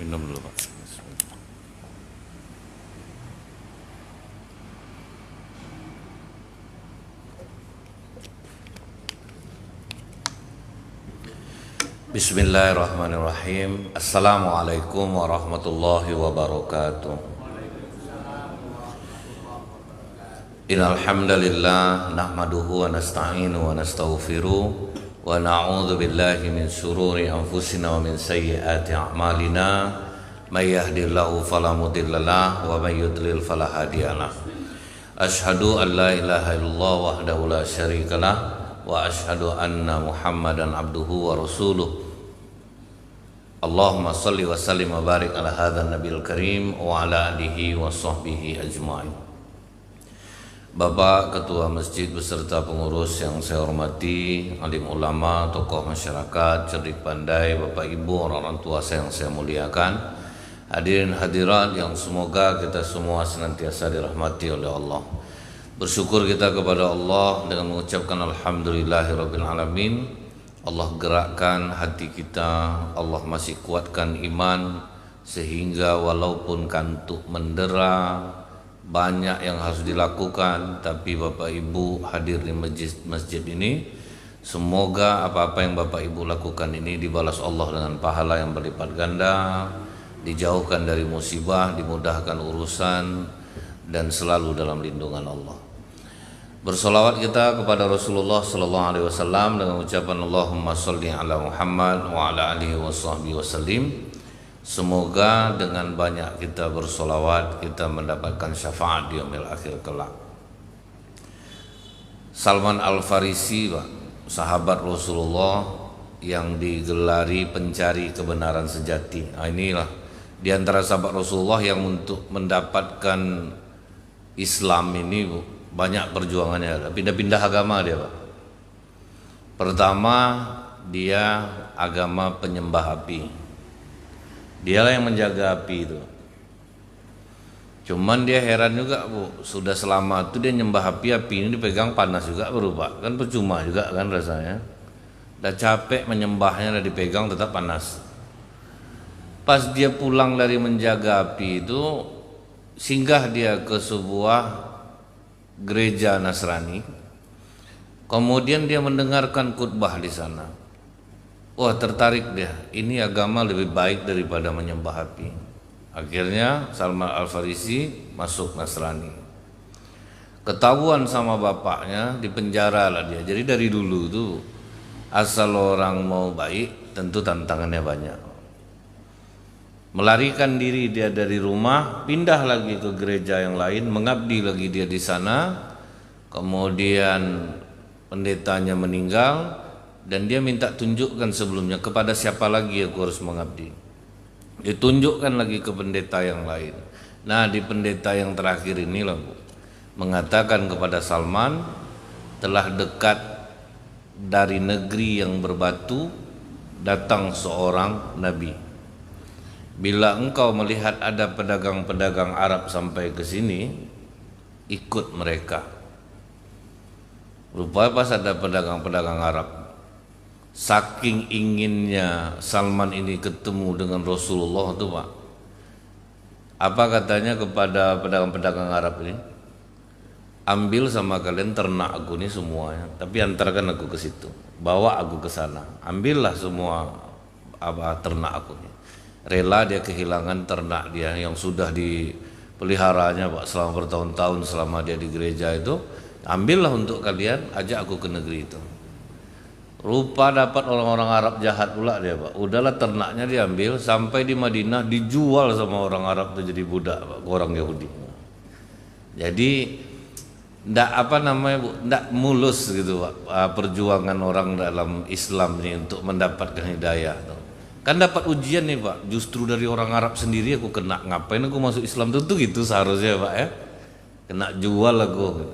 Minum dulu Pak. Bismillahirrahmanirrahim. Assalamualaikum warahmatullahi wabarakatuh. Innal hamdalillah nahmaduhu wa nasta'inu wa nastaghfiruh wa na'udzu billahi min shururi anfusina wa min sayyiati a'malina may yahdihillahu fala mudhillalah wa may yudlil fala hadiyalah. Asyhadu an la ilaha illallah wahdahu la syarikalah wa asyhadu anna Muhammadan abduhu wa rasuluh. Allahumma salli wa sallim wa barik ala hadzal nabiyil karim wa ala alihi wa sahbihi ajma'in. Bapak Ketua Masjid beserta pengurus yang saya hormati, alim ulama, tokoh masyarakat, cerdik pandai, Bapak Ibu, orang-orang tua saya yang saya muliakan, hadirin hadirat yang semoga kita semua senantiasa dirahmati oleh Allah. Bersyukur kita kepada Allah dengan mengucapkan alhamdulillahirabbil alamin. Allah gerakkan hati kita, Allah masih kuatkan iman sehingga walaupun kantuk mendera, banyak yang harus dilakukan, tapi Bapak Ibu hadir di masjid ini. Semoga apa-apa yang Bapak Ibu lakukan ini dibalas Allah dengan pahala yang berlipat ganda, dijauhkan dari musibah, dimudahkan urusan, dan selalu dalam lindungan Allah. Bersolawat kita kepada Rasulullah sallallahu alaihi wasallam dengan ucapan Allahumma sholli ala Muhammad wa ala alihi washabbihi wasallim. Semoga dengan banyak kita bersolawat kita mendapatkan syafaat di yaumil akhir kelak. Salman Al-Farisi, Pak, sahabat Rasulullah yang digelari pencari kebenaran sejati. Inilah di antara sahabat Rasulullah yang untuk mendapatkan Islam ini, Bu, banyak perjuangannya, pindah-pindah agama dia, Pak. Pertama, dia agama penyembah api. Dialah yang menjaga api itu. Cuman dia heran juga, Bu, sudah selama itu dia nyembah api ini dipegang panas juga, baru Pak. Kan percuma juga kan rasanya. Udah capek menyembahnya, udah dipegang tetap panas. Pas dia pulang dari menjaga api itu, singgah dia ke sebuah gereja Nasrani. Kemudian dia mendengarkan khutbah di sana. Wah, tertarik dia. Ini agama lebih baik daripada menyembah api. Akhirnya Salman Al-Farisi masuk Nasrani. Ketahuan sama bapaknya, dipenjara lah dia. Jadi dari dulu tuh asal orang mau baik tentu tantangannya banyak. Melarikan diri dia dari rumah, pindah lagi ke gereja yang lain, mengabdi lagi dia di sana. Kemudian pendetanya meninggal dan dia minta tunjukkan sebelumnya kepada siapa lagi aku harus mengabdi. Ditunjukkan lagi ke pendeta yang lain. Nah, di pendeta yang terakhir inilah, Bu, mengatakan kepada Salman, telah dekat dari negeri yang berbatu datang seorang nabi. Bila engkau melihat ada pedagang-pedagang Arab sampai ke sini, ikut mereka. Rupanya pas ada pedagang-pedagang Arab, saking inginnya Salman ini ketemu dengan Rasulullah itu, Pak, apa katanya kepada pedagang-pedagang Arab ini? Ambil sama kalian ternak aku ini semuanya, tapi antarkan aku ke situ, bawa aku ke sana, ambillah semua ternak aku ini. Rela dia kehilangan ternak dia yang sudah dipeliharanya, Pak, selama bertahun-tahun selama dia di gereja itu. Ambillah untuk kalian, ajak aku ke negeri itu. Rupa dapat orang-orang Arab jahat pula dia, Pak. Udahlah ternaknya diambil, sampai di Madinah dijual sama orang Arab itu jadi budak, Pak, ke orang Yahudi. Jadi ndak mulus gitu, Pak, perjuangan orang dalam Islam ini untuk mendapatkan hidayah tuh. Kan dapat ujian nih, Pak, justru dari orang Arab sendiri aku kena, ngapain aku masuk Islam, tentu gitu seharusnya, Pak, ya. Kena jual aku gitu.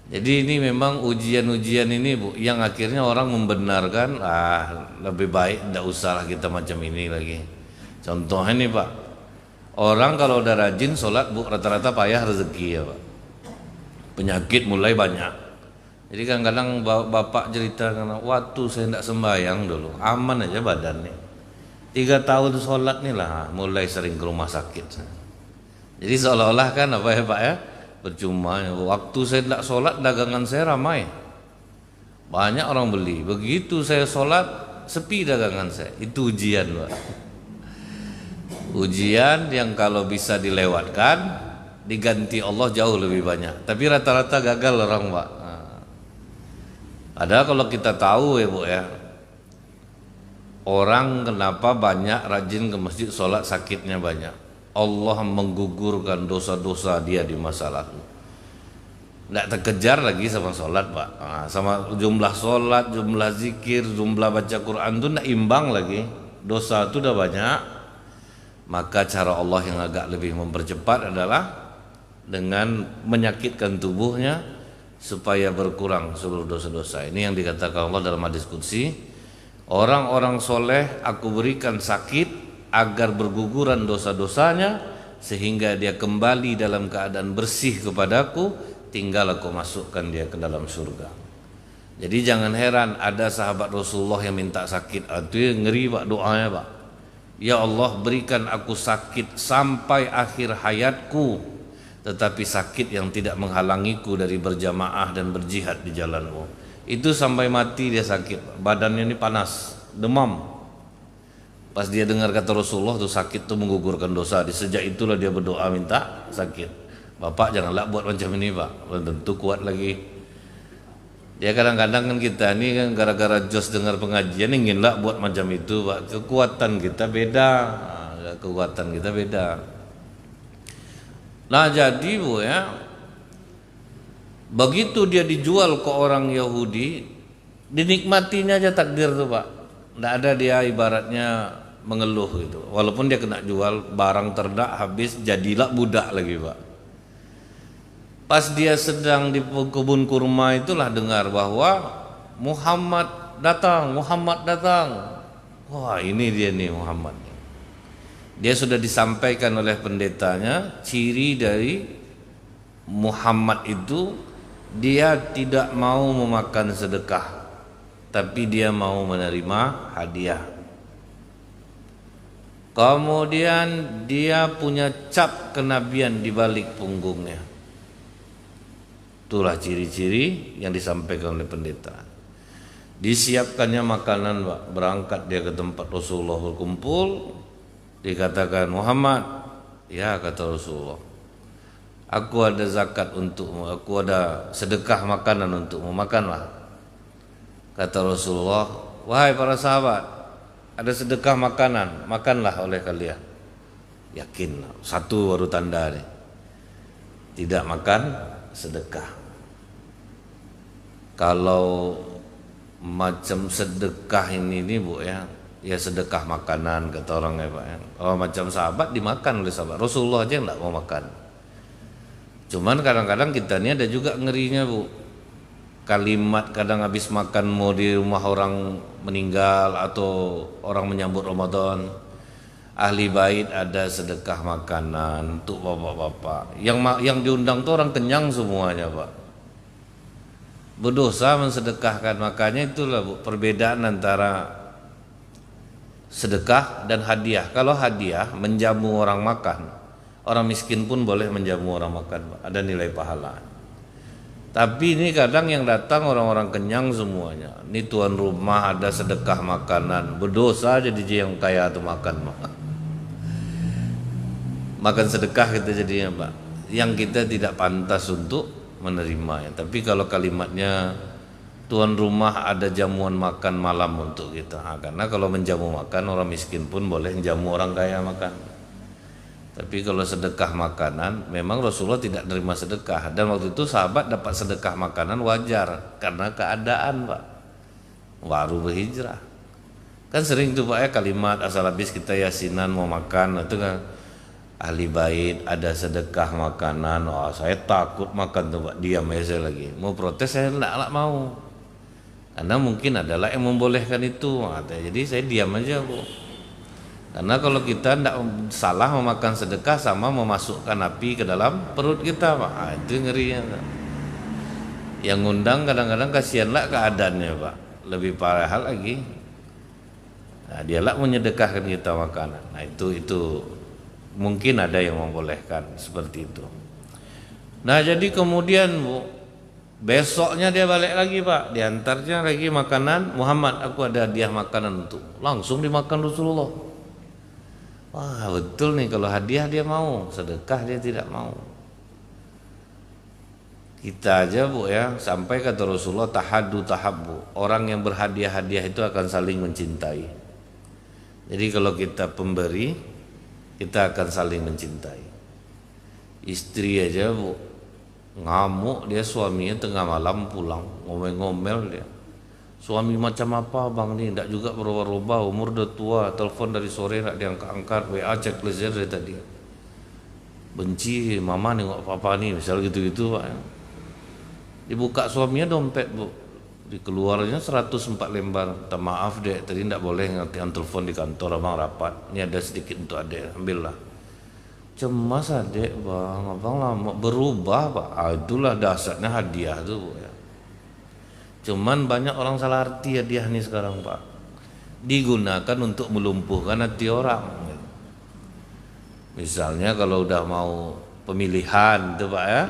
Jadi ini memang ujian-ujian ini, Bu, yang akhirnya orang membenarkan, lebih baik tidak usah kita macam ini lagi. Contohnya nih, Pak, orang kalau udah rajin sholat, Bu, rata-rata payah rezeki ya, Pak. Penyakit mulai banyak. Jadi kadang-kadang bapak cerita, waktu saya tidak sembahyang dulu, aman aja badan nih. 3 tahun sholat nih lah mulai sering ke rumah sakit. Jadi seolah-olah kan apa ya Pak ya, percuma. Waktu saya tidak sholat dagangan saya ramai, banyak orang beli. Begitu saya sholat sepi dagangan saya. Itu ujian Pak, ujian yang kalau bisa dilewatkan diganti Allah jauh lebih banyak. Tapi rata-rata gagal orang Pak. Padahal kalau kita tahu ya Bu ya, orang kenapa banyak rajin ke masjid sholat sakitnya banyak. Allah menggugurkan dosa-dosa dia di masa lalu. Tidak terkejar lagi sama sholat Pak. Sama jumlah sholat, jumlah zikir, jumlah baca Quran itu tidak imbang lagi. Dosa itu udah banyak. Maka cara Allah yang agak lebih mempercepat adalah dengan menyakitkan tubuhnya supaya berkurang seluruh dosa-dosa. Ini yang dikatakan Allah dalam hadis qudsi, orang-orang soleh aku berikan sakit agar berguguran dosa-dosanya sehingga dia kembali dalam keadaan bersih kepadaku, tinggal aku masukkan dia ke dalam surga. Jadi jangan heran ada sahabat Rasulullah yang minta sakit. Itu ngeri Pak doanya Pak. Ya Allah berikan aku sakit sampai akhir hayatku, tetapi sakit yang tidak menghalangiku dari berjamaah dan berjihad di jalanmu. Itu sampai mati dia sakit, badannya ini panas, demam. Pas dia dengar kata Rasulullah tuh sakit tuh menggugurkan dosa. Sejak itulah dia berdoa minta sakit. Bapak janganlah buat macam ini Pak, belum tentu kuat lagi. Dia kadang-kadang kan kita ini kan gara-gara jos dengar pengajian inginlah buat macam itu Pak. Kekuatan kita beda, kekuatan kita beda. Nah jadi Bu ya, begitu dia dijual ke orang Yahudi, dinikmatinya aja takdir tuh Pak. Tidak ada dia ibaratnya mengeluh gitu. Walaupun dia kena jual barang ternak habis, jadilah budak lagi Pak. Pas dia sedang di kebun kurma itulah dengar bahwa Muhammad datang, Muhammad datang. Wah ini dia nih Muhammad. Dia sudah disampaikan oleh pendetanya, ciri dari Muhammad itu dia tidak mau memakan sedekah, tapi dia mau menerima hadiah. Kemudian dia punya cap kenabian di balik punggungnya. Itulah ciri-ciri yang disampaikan oleh pendeta. Disiapkannya makanan Pak, berangkat dia ke tempat Rasulullah berkumpul. Dikatakan Muhammad, ya kata Rasulullah, aku ada zakat untukmu, aku ada sedekah makanan untukmu, makanlah. Kata Rasulullah, wahai para sahabat, ada sedekah makanan, makanlah oleh kalian. Yakin, satu baru tanda nih, tidak makan sedekah. Kalau macam sedekah ini nih Bu ya, ya sedekah makanan kata orang ya Pak ya. Oh macam sahabat dimakan oleh sahabat, Rasulullah aja enggak mau makan. Cuman kadang-kadang kita ini ada juga ngerinya Bu, kalimat kadang habis makan mau di rumah orang meninggal atau orang menyambut Ramadan, ahli bait ada sedekah makanan untuk bapak-bapak. Yang diundang tuh orang kenyang semuanya Pak, berdosa mensedekahkan. Makanya itulah Bu, perbedaan antara sedekah dan hadiah. Kalau hadiah menjamu orang makan, orang miskin pun boleh menjamu orang makan, ada nilai pahala. Tapi ini kadang yang datang orang-orang kenyang semuanya. Ini tuan rumah ada sedekah makanan, berdosa jadi yang kaya itu makan. Makan sedekah kita jadinya Pak, yang kita tidak pantas untuk menerimanya. Tapi kalau kalimatnya tuan rumah ada jamuan makan malam untuk kita, karena kalau menjamu makan orang miskin pun boleh menjamu orang kaya makan. Tapi kalau sedekah makanan, memang Rasulullah tidak menerima sedekah. Dan waktu itu sahabat dapat sedekah makanan wajar karena keadaan Pak, baru berhijrah. Kan sering tuh Pak ya kalimat asal habis kita yasinan mau makan, itu kan ahli bait ada sedekah makanan. Oh saya takut makan tuh Pak, diam aja saya lagi. Mau protes saya enggak mau, karena mungkin adalah yang membolehkan itu. Jadi saya diam aja Bu. Karena kalau kita tidak salah memakan sedekah sama memasukkan api ke dalam perut kita Pak, itu ngerinya. Yang ngundang kadang-kadang kasihanlah keadaannya Pak, lebih parah lagi. Nah, dialah menyedekahkan kita makanan. Nah, itu mungkin ada yang membolehkan seperti itu. Nah, jadi kemudian Bu, besoknya dia balik lagi Pak, diantarnya lagi makanan. Muhammad, aku ada hadiah makanan untuk. Langsung dimakan Rasulullah. Wah, betul nih, kalau hadiah dia mau, sedekah dia tidak mau. Kita aja Bu ya, sampai kata Rasulullah, tahaddu tahabbu. Orang yang berhadiah-hadiah itu akan saling mencintai. Jadi kalau kita pemberi, kita akan saling mencintai. Istri aja Bu, ngamuk dia, suaminya tengah malam pulang, ngomel-ngomel dia. Suami macam apa bang nih, tidak juga berubah-ubah, umur udah tua, telepon dari sore tak diangkat-angkat, WA checklist dari tadi. Benci mama nengok papa nih, misal gitu-gitu Pak. Dibuka suaminya dompet Bu, dikeluarnya 104 lembar. Minta maaf dek, tadi tidak boleh ngatian telepon di kantor, abang rapat, ini ada sedikit untuk adek, ambillah. Cemas adek bang, abang lama berubah Pak. Itulah dasarnya hadiah tuh Bu ya. Cuman banyak orang salah arti hadiah nih sekarang Pak, digunakan untuk melumpuhkan hati orang. Misalnya kalau udah mau pemilihan tuh Pak ya,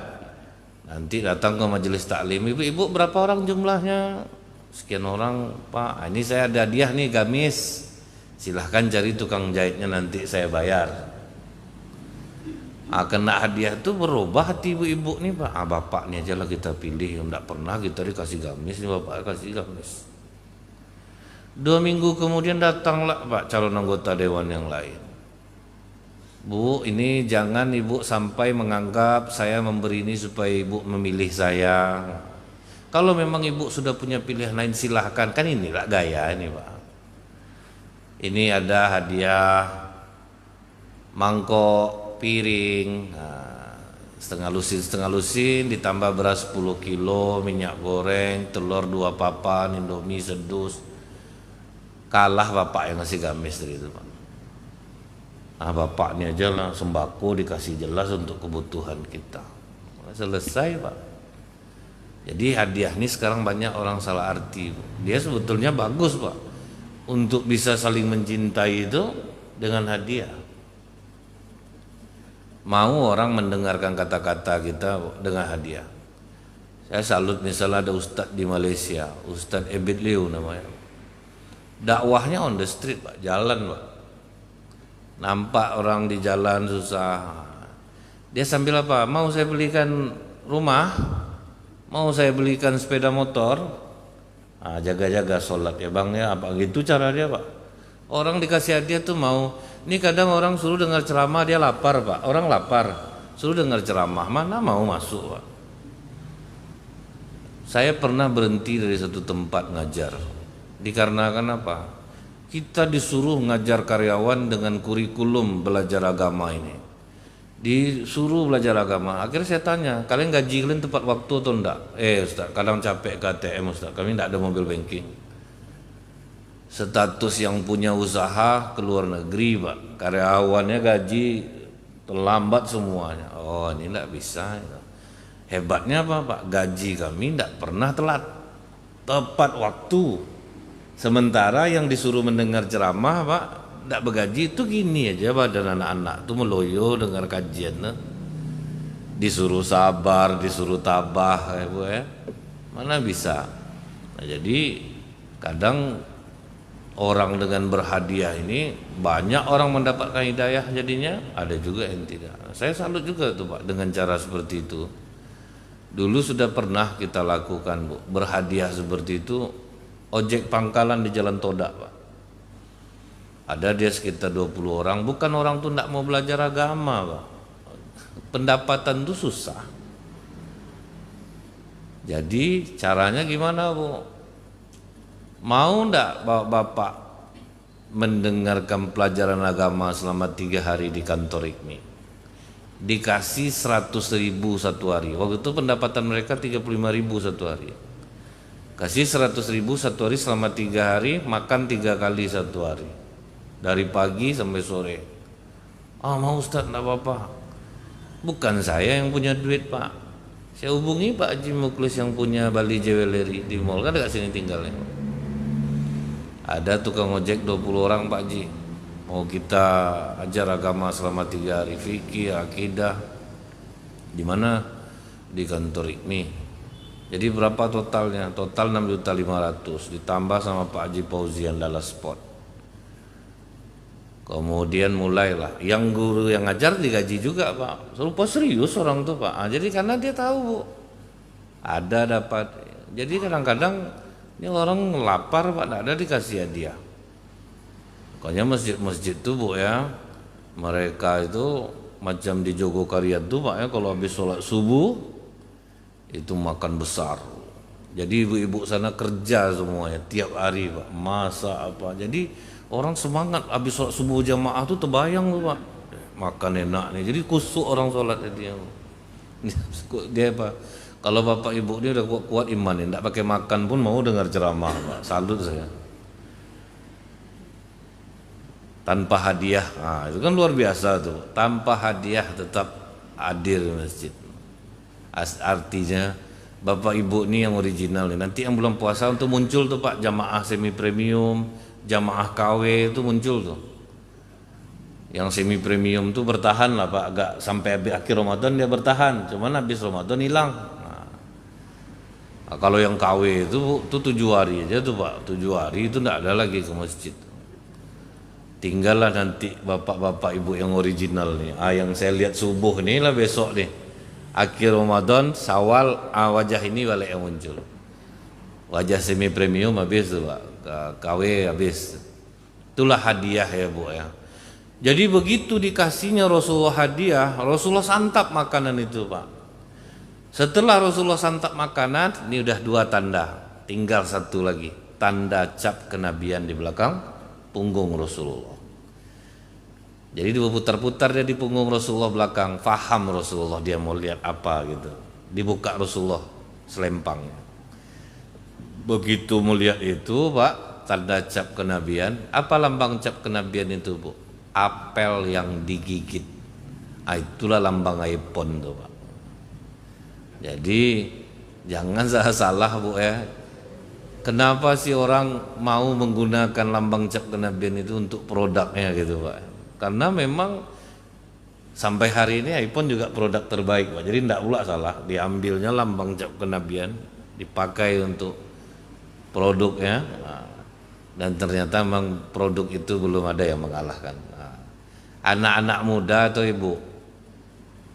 nanti datang ke majelis taklim, ibu-ibu berapa orang jumlahnya? Sekian orang Pak. Ini saya ada hadiah nih, gamis, silahkan cari tukang jahitnya, nanti saya bayar. Kena hadiah itu berubah hati ibu-ibu nih Pak. Bapak nih aja lah kita pilih, yang tidak pernah kita dikasih gamis, nih bapak kasih gamis. 2 minggu kemudian datanglah Pak calon anggota dewan yang lain. Bu, ini jangan ibu sampai menganggap saya memberi ini supaya ibu memilih saya. Kalau memang ibu sudah punya pilihan lain silahkan, kan inilah gaya ini Pak. Ini ada hadiah mangkok, piring, setengah lusin ditambah beras 10 kilo, minyak goreng, telur 2 papan, indomie sedus. Kalah bapak yang ngasih gamis dari itu Pak. Bapaknya aja lah sembako dikasih jelas untuk kebutuhan kita. Selesai Pak. Jadi hadiah ini sekarang banyak orang salah arti. Dia sebetulnya bagus Pak, untuk bisa saling mencintai itu dengan hadiah. Mau orang mendengarkan kata-kata kita dengan hadiah. Saya salut misalnya ada ustadz di Malaysia, Ustadz Ebit Liu namanya. Dakwahnya on the street Pak, jalan Pak. Nampak orang di jalan susah, dia sambil apa? Mau saya belikan rumah, mau saya belikan sepeda motor. Jaga-jaga sholat ya bang ya, apa gitu cara dia Pak. Orang dikasih hadiah tuh mau. Ini kadang orang suruh dengar ceramah dia lapar Pak. Orang lapar, suruh dengar ceramah, mana mau masuk Pak. Saya pernah berhenti dari satu tempat ngajar, dikarenakan apa? Kita disuruh ngajar karyawan dengan kurikulum belajar agama ini. Disuruh belajar agama. Akhirnya saya tanya, kalian gaji kalian tepat waktu atau enggak? Ustaz, kadang capek ke ATM Ustaz, kami enggak ada mobil banking. Status yang punya usaha ke luar negeri Pak, karyawannya gaji terlambat semuanya. Oh ini enggak bisa. Hebatnya apa Pak? Gaji kami enggak pernah telat, tepat waktu. Sementara yang disuruh mendengar ceramah Pak, enggak bergaji itu gini aja Pak, dan anak-anak tuh meloyo dengar kajian. Disuruh sabar, disuruh tabah ya Bu ya. Mana bisa. Nah, jadi kadang orang dengan berhadiah ini banyak orang mendapatkan hidayah jadinya, ada juga yang tidak. Saya salut juga tuh Pak dengan cara seperti itu. Dulu sudah pernah kita lakukan Bu, berhadiah seperti itu. Ojek pangkalan di Jalan Todak Pak, ada dia sekitar 20 orang. Bukan orang tuh tidak mau belajar agama Pak, pendapatan tuh susah. Jadi caranya gimana Bu? Mau ndak bapak mendengarkan pelajaran agama selama 3 hari di kantor IKMI? Dikasih 100.000 satu hari. Waktu itu pendapatan mereka 35.000 satu hari. Kasih 100.000 satu hari selama 3 hari, makan 3 kali satu hari, dari pagi sampai sore. Mau Ustaz, enggak apa-apa. Bukan saya yang punya duit Pak, saya hubungi Pak Haji Muklis yang punya Bali Jewelry di mall, kan dekat sini tinggalnya. Ada tukang ojek 20 orang Pak Haji, mau kita ajar agama selama 3 hari, fikih, akidah. Di mana? Di kantor IKMI. Jadi berapa totalnya? Total 6.500.000 ditambah sama Pak Haji Fauzian Dallas Sport. Kemudian mulailah yang guru yang ngajar digaji juga Pak. Lupa serius orang tuh Pak. Jadi karena dia tahu Bu, ada dapat. Jadi kadang-kadang ini orang lapar Pak, tidak ada dikasih hadiah. Makanya masjid-masjid tuh Bu ya, mereka itu macam di Jogokarian tuh Pak ya, kalau habis sholat subuh itu makan besar. Jadi ibu-ibu sana kerja semuanya tiap hari Pak, masak apa. Jadi orang semangat habis sholat subuh jamaah tuh terbayang tuh Pak, makan enak nih. Jadi kusuk orang sholat dia. Dia Pak, kalau bapak ibu ini udah kuat iman, tidak pakai makan pun mau dengar ceramah Pak. Salut saya. Tanpa hadiah, nah, itu kan luar biasa tuh. Tanpa hadiah tetap hadir di masjid. Artinya bapak ibu ini yang original nih. Nanti yang bulan puasa untuk muncul tuh Pak, jamaah semi premium, jamaah KW itu muncul tuh. Yang semi premium tuh bertahan lah Pak, agak sampai akhir Ramadan dia bertahan. Cuman habis Ramadan hilang. Nah, kalau yang KW itu 7 hari aja tuh Pak, 7 hari itu tidak ada lagi ke masjid. Tinggallah nanti bapak-bapak ibu yang original nih. Yang saya lihat subuh nih lah besok nih. Akhir Ramadan, Syawal, wajah ini balik yang muncul. Wajah semi premium habis tuh Pak, KW habis. Itulah hadiah ya Bu ya. Jadi begitu dikasihnya Rasulullah hadiah, Rasulullah santap makanan itu Pak. Setelah Rasulullah santap makanan, ini udah 2 tanda, tinggal 1 lagi, tanda cap kenabian di belakang punggung Rasulullah. Jadi diputar-putar dia di punggung Rasulullah belakang, faham Rasulullah dia mau lihat apa gitu. Dibuka Rasulullah selempangnya. Begitu melihat itu Pak, tanda cap kenabian. Apa lambang cap kenabian itu Bu? Apel yang digigit. Itulah lambang iPhone tuh Pak. Jadi jangan salah Bu ya. Kenapa sih orang mau menggunakan lambang cap kenabian itu untuk produknya gitu Pak? Karena memang sampai hari ini iPhone juga produk terbaik Pak. Jadi tidak pula salah diambilnya lambang cap kenabian dipakai untuk produknya. Dan ternyata memang produk itu belum ada yang mengalahkan. Anak-anak muda atau ibu,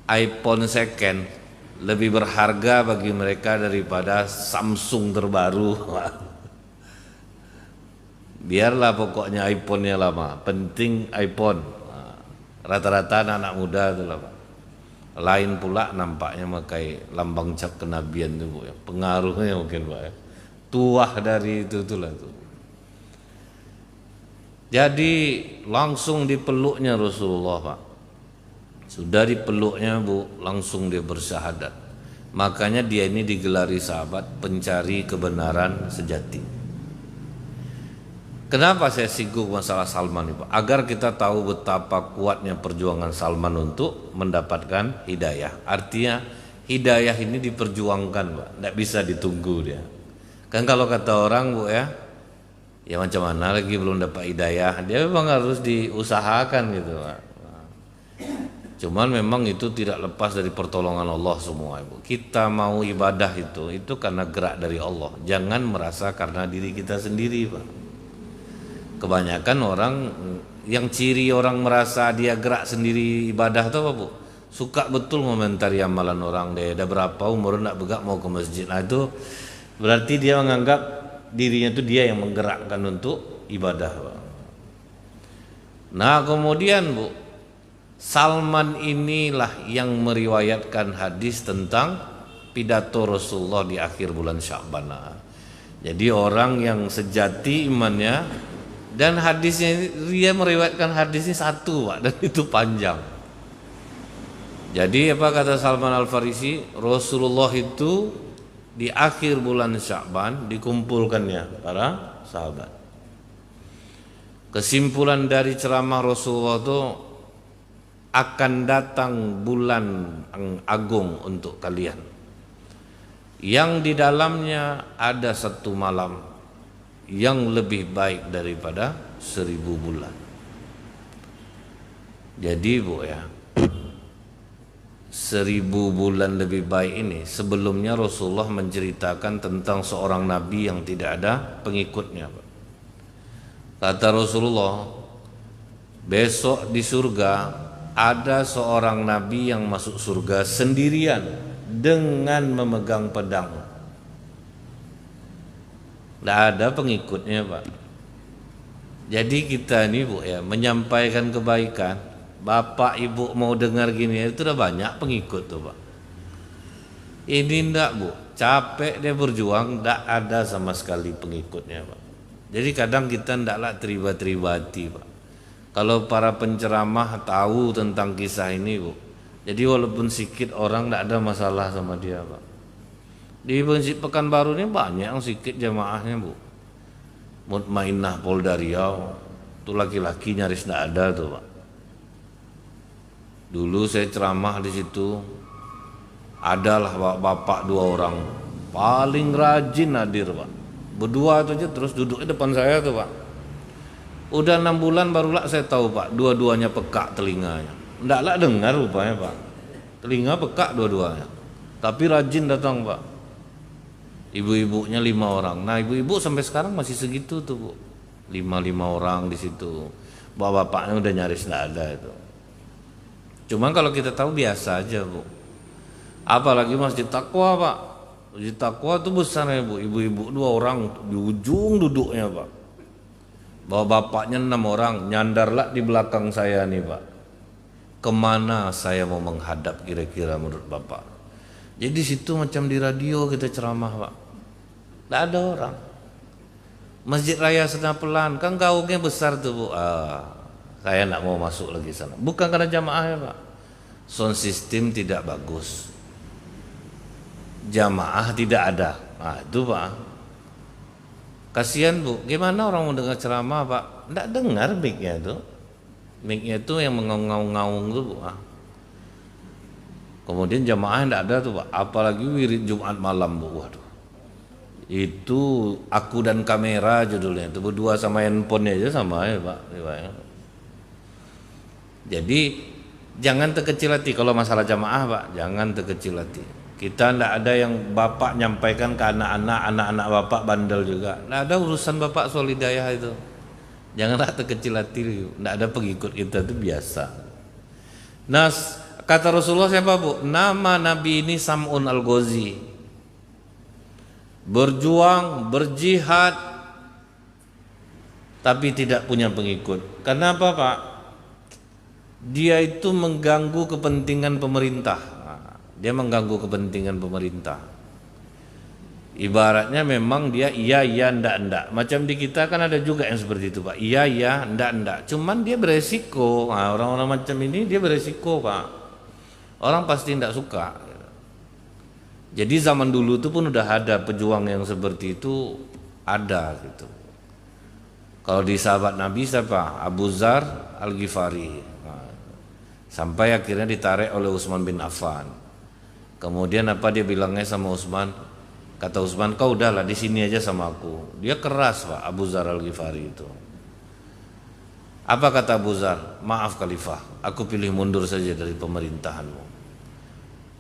iPhone second lebih berharga bagi mereka daripada Samsung terbaru. Biarlah pokoknya iPhone-nya lama, penting iPhone. Rata-rata anak-anak muda itu lah Pak. Lain pula nampaknya pakai lambang cap kenabian itu Bu ya. Pengaruhnya mungkin Pak ya. Tuah dari itu itulah tuh. Jadi langsung dipeluknya Rasulullah Pak. Sudah dipeluknya Bu, langsung dia bersyahadat. Makanya dia ini digelari sahabat pencari kebenaran sejati. Kenapa saya singgung masalah Salman ini Pak? Agar kita tahu betapa kuatnya perjuangan Salman untuk mendapatkan hidayah. Artinya hidayah ini diperjuangkan Pak, tidak bisa ditunggu dia. Kan kalau kata orang Bu ya, ya macam mana lagi belum dapat hidayah, dia memang harus diusahakan gitu Pak. Cuman memang itu tidak lepas dari pertolongan Allah semua Ibu. Kita mau ibadah itu karena gerak dari Allah. Jangan merasa karena diri kita sendiri Pak. Kebanyakan orang yang ciri orang merasa dia gerak sendiri ibadah itu apa Bu? Suka betul komentari amalan orang, dia ada berapa umur nak begak mau ke masjid. Nah itu berarti dia menganggap dirinya itu dia yang menggerakkan untuk ibadah Pak. Nah kemudian Bu, Salman inilah yang meriwayatkan hadis tentang pidato Rasulullah di akhir bulan Sya'ban. Jadi orang yang sejati imannya, dan hadisnya dia meriwayatkan hadisnya 1 Pak, dan itu panjang. Jadi apa kata Salman Al-Farisi? Rasulullah itu di akhir bulan Sya'ban dikumpulkannya para sahabat. Kesimpulan dari ceramah Rasulullah itu, akan datang bulan agung untuk kalian yang di dalamnya ada 1 malam yang lebih baik daripada 1000 bulan. Jadi Bu ya, 1000 bulan lebih baik ini sebelumnya Rasulullah menceritakan tentang seorang nabi yang tidak ada pengikutnya. Kata Rasulullah, besok di surga ada seorang nabi yang masuk surga sendirian dengan memegang pedang. Tidak ada pengikutnya Pak. Jadi kita ini Bu ya, menyampaikan kebaikan, bapak ibu mau dengar gini itu udah banyak pengikut tuh Pak. Ini enggak Bu, capek dia berjuang, enggak ada sama sekali pengikutnya Pak. Jadi kadang kita endaklah terlibat-terlibat hati Pak. Kalau para penceramah tahu tentang kisah ini Bu, jadi walaupun sedikit orang enggak ada masalah sama dia Pak. Di Masjid Pekanbaru ini banyak yang sedikit jamaahnya Bu. Mutmainnah Polda Riau, itu laki-laki nyaris enggak ada tuh Pak. Dulu saya ceramah di situ, adalah bapak-bapak 2 orang paling rajin hadir Pak. Berdua itu aja terus duduk di depan saya tuh Pak. Udah 6 bulan barulah saya tahu Pak, dua-duanya pekak telinganya. Ndaklah dengar rupanya Pak. Telinga pekak dua-duanya. Tapi rajin datang Pak. Ibu-ibunya 5 orang. Nah, ibu-ibu sampai sekarang masih segitu tuh Bu. 5 orang di situ. Bapak-bapaknya udah nyaris enggak ada itu. Cuman kalau kita tahu biasa aja Bu. Apalagi Masjid Taqwa Pak. Masjid Taqwa itu besar ya Bu. Ibu-ibu 2 orang di ujung duduknya Pak. Bawa bapaknya 6 orang. Nyandarlah di belakang saya nih Pak. Kemana saya mau menghadap kira-kira menurut Bapak? Jadi situ macam di radio kita ceramah Pak. Tidak ada orang. Masjid Raya Senapelan kan gaungnya besar tuh Bu. Saya tidak mau masuk lagi sana. Bukan karena jamaahnya Pak. Sound system tidak bagus. Jamaah tidak ada. Nah itu Pak. Kasihan Bu. Gimana orang mau dengar ceramah Pak? Tidak dengar mic-nya itu. Mic-nya itu yang mengaung-ngaung tuh Bu. Kemudian jamaah tidak ada tuh Pak. Apalagi wirid Jumat malam Bu. Waduh. Itu Aku dan Kamera judulnya. Itu berdua sama handphone aja sama ya Pak. Jadi jangan terkecil hati kalau masalah jamaah Pak. Jangan terkecil hati. Kita tidak ada yang Bapak nyampaikan ke anak-anak Bapak bandel juga. Tidak ada urusan Bapak soal hidayah itu. Janganlah terkecil hati. Tidak ada pengikut kita itu biasa. Nah, kata Rasulullah siapa Bu? Nama Nabi ini Sam'un Al-Ghazi. Berjuang, berjihad, tapi tidak punya pengikut. Kenapa Pak? Dia itu mengganggu kepentingan pemerintah. Dia mengganggu kepentingan pemerintah. Ibaratnya memang dia iya ndak. Macam di kita kan ada juga yang seperti itu Pak. Iya ndak. Cuman dia beresiko. Nah, orang-orang macam ini dia beresiko Pak. Orang pasti ndak suka. Jadi zaman dulu itu pun udah ada pejuang yang seperti itu ada gitu. Kalau di sahabat Nabi siapa? Abu Dzar Al-Ghifari. Nah, sampai akhirnya ditarik oleh Utsman bin Affan. Kemudian apa dia bilangnya sama Utsman? Kata Utsman, kau udahlah di sini aja sama aku. Dia keras Pak, Abu Dzar Al-Ghifari itu. Apa kata Abu Dzar? Maaf Khalifah, aku pilih mundur saja dari pemerintahanmu.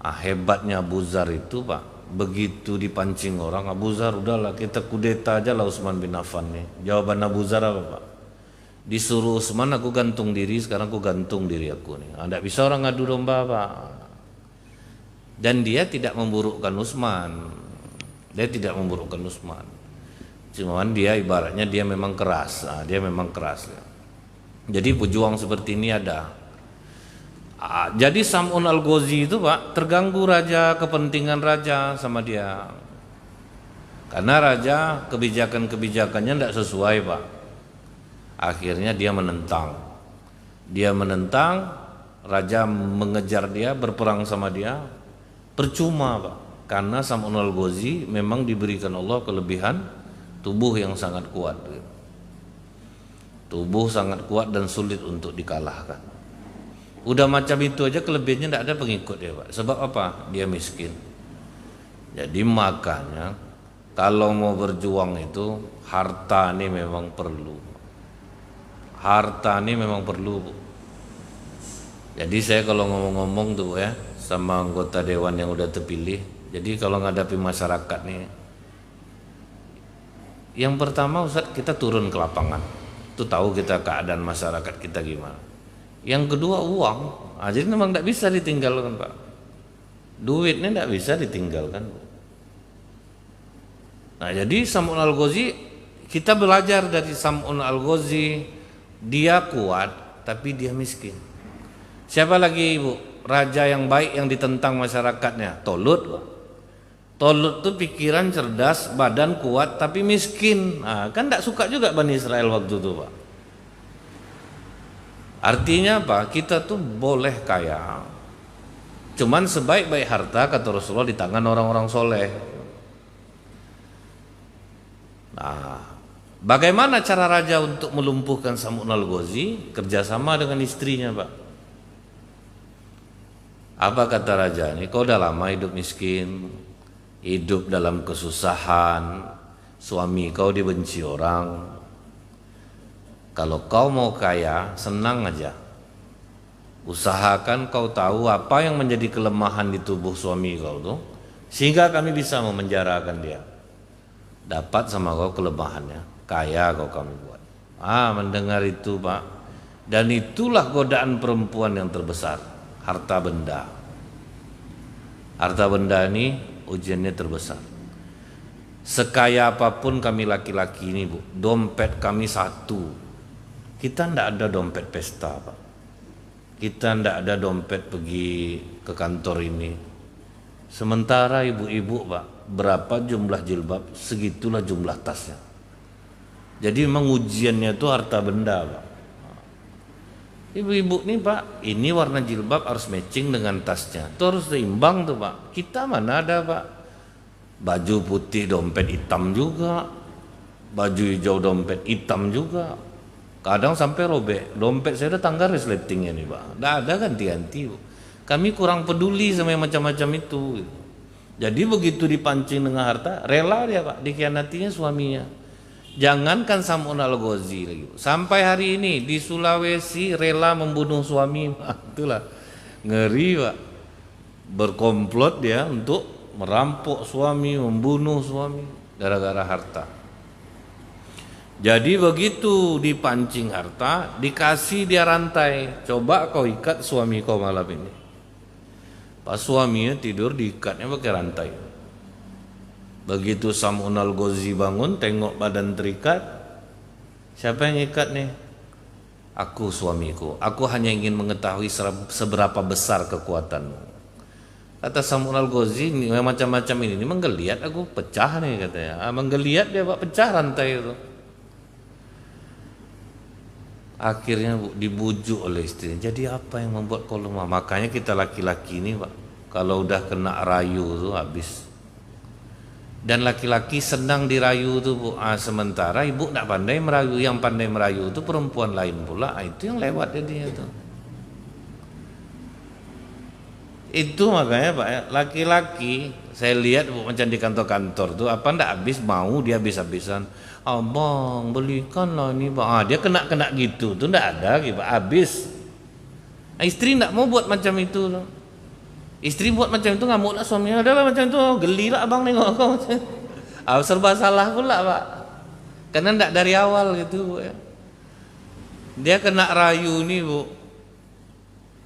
Hebatnya Abu Dzar itu Pak, begitu dipancing orang, Abu Dzar udahlah kita kudeta aja lah Utsman bin Affan nih. Jawaban Abu Dzar apa Pak? Disuruh Utsman aku gantung diri, sekarang aku gantung diri aku nih. Tidak bisa orang ngadu domba Pak. Dan dia tidak memburukkan Utsman. Dia tidak memburukkan Utsman. Cuman dia ibaratnya dia memang keras. Dia memang keras ya. Jadi pejuang seperti ini ada. Jadi Sam'un Al-Ghazi itu Pak terganggu raja, kepentingan raja sama dia. Karena raja kebijakan-kebijakannya tidak sesuai Pak. Akhirnya dia menentang. Raja mengejar dia, berperang sama dia. Percuma Pak. Karena Sam'un Al-Ghazi memang diberikan Allah kelebihan tubuh yang sangat kuat. Tubuh sangat kuat dan sulit untuk dikalahkan. Udah macam itu aja kelebihannya tidak ada pengikut ya Pak. Sebab apa? Dia miskin. Jadi makanya Kalau mau berjuang itu harta ini memang perlu. Harta ini memang perlu, Bu. Jadi saya kalau ngomong-ngomong tuh ya sama anggota dewan yang udah terpilih, jadi kalau ngadapi masyarakat nih, yang pertama Ustadz kita turun ke lapangan, tuh tahu kita keadaan masyarakat kita gimana. Yang kedua uang, jadi memang tidak bisa ditinggalkan Pak. Duitnya tidak bisa ditinggalkan. Nah jadi Sam'un Al-Ghazi, kita belajar dari Sam'un Al-Ghazi, dia kuat tapi dia miskin. Siapa lagi Ibu? Raja yang baik yang ditentang masyarakatnya? Tolut Pak. Tolut tuh pikiran cerdas, badan kuat tapi miskin. Nah, kan tidak suka juga Bani Israel waktu itu Pak. Artinya apa? Kita tuh boleh kaya, cuman sebaik-baik harta kata Rasulullah di tangan orang-orang soleh. Nah, bagaimana cara raja untuk melumpuhkan Sam'un Al-Ghazi? Kerjasama dengan istrinya Pak. Apa kata raja ini? Kau udah lama hidup miskin, hidup dalam kesusahan, suami kau dibenci orang. Kalau kau mau kaya, senang aja. Usahakan kau tahu apa yang menjadi kelemahan di tubuh suami kau tuh, sehingga kami bisa memenjarakan dia. Dapat sama kau kelemahannya, kaya kami buat. Mendengar itu Pak, dan itulah godaan perempuan yang terbesar, harta benda. Harta benda ini ujiannya terbesar. Sekaya apapun kami laki-laki ini Bu, dompet kami satu. Kita tidak ada dompet pesta Pak. Kita tidak ada dompet pergi ke kantor ini. Sementara ibu-ibu Pak, berapa jumlah jilbab, segitulah jumlah tasnya. Jadi memang ujiannya itu harta benda Pak. Ibu-ibu nih Pak, ini warna jilbab harus matching dengan tasnya, itu harus seimbang tuh Pak. Kita mana ada Pak, baju putih dompet hitam juga, baju hijau dompet hitam juga, kadang sampai robek. Dompet saya udah tanggal resletingnya nih Pak, nggak ada ganti-ganti. Kami kurang peduli sama yang macam-macam itu. Jadi begitu dipancing dengan harta, rela dia Pak, dikhianatinya suaminya. Jangankan Sam'un Al-Ghazi lagi, sampai hari ini di Sulawesi rela membunuh suami. Itulah ngeri Pak, berkomplot dia untuk merampok suami, membunuh suami gara-gara harta. Jadi begitu dipancing harta, dikasih dia rantai, coba kau ikat suami kau malam ini. Pas suaminya tidur diikatnya pakai rantai. Begitu Sam'un Al-Ghazi bangun, tengok badan terikat, siapa yang ikat nih? Aku suamiku, aku hanya ingin mengetahui seberapa besar kekuatanmu. Kata Sam'un Al-Ghazi, macam-macam ini menggeliat, aku pecah nih katanya. Menggeliat dia Pak, pecah rantai itu. Akhirnya dibujuk oleh istrinya. Jadi apa yang membuat kau lemah? Makanya kita laki-laki ini Pak, kalau udah kena rayu tuh habis. Dan laki-laki senang dirayu tuh Bu. Sementara ibu tidak pandai merayu. Yang pandai merayu itu perempuan lain pula. Itu yang lewat jadinya tuh. Itu makanya Pak, laki-laki saya lihat Bu, macam di kantor-kantor tuh apa ndak habis mau dia habis-habisan. Abang belikanlah ini Pak. Dia kena gitu tuh ndak ada gitu habis. Istri ndak mau buat macam itu tuh. Istri buat macam itu ngamuk lah suaminya, adalah macam itu, geli lah abang nengok kau. Serba salah pula Pak, karena ndak dari awal gitu Bu ya. Dia kena rayu nih Bu.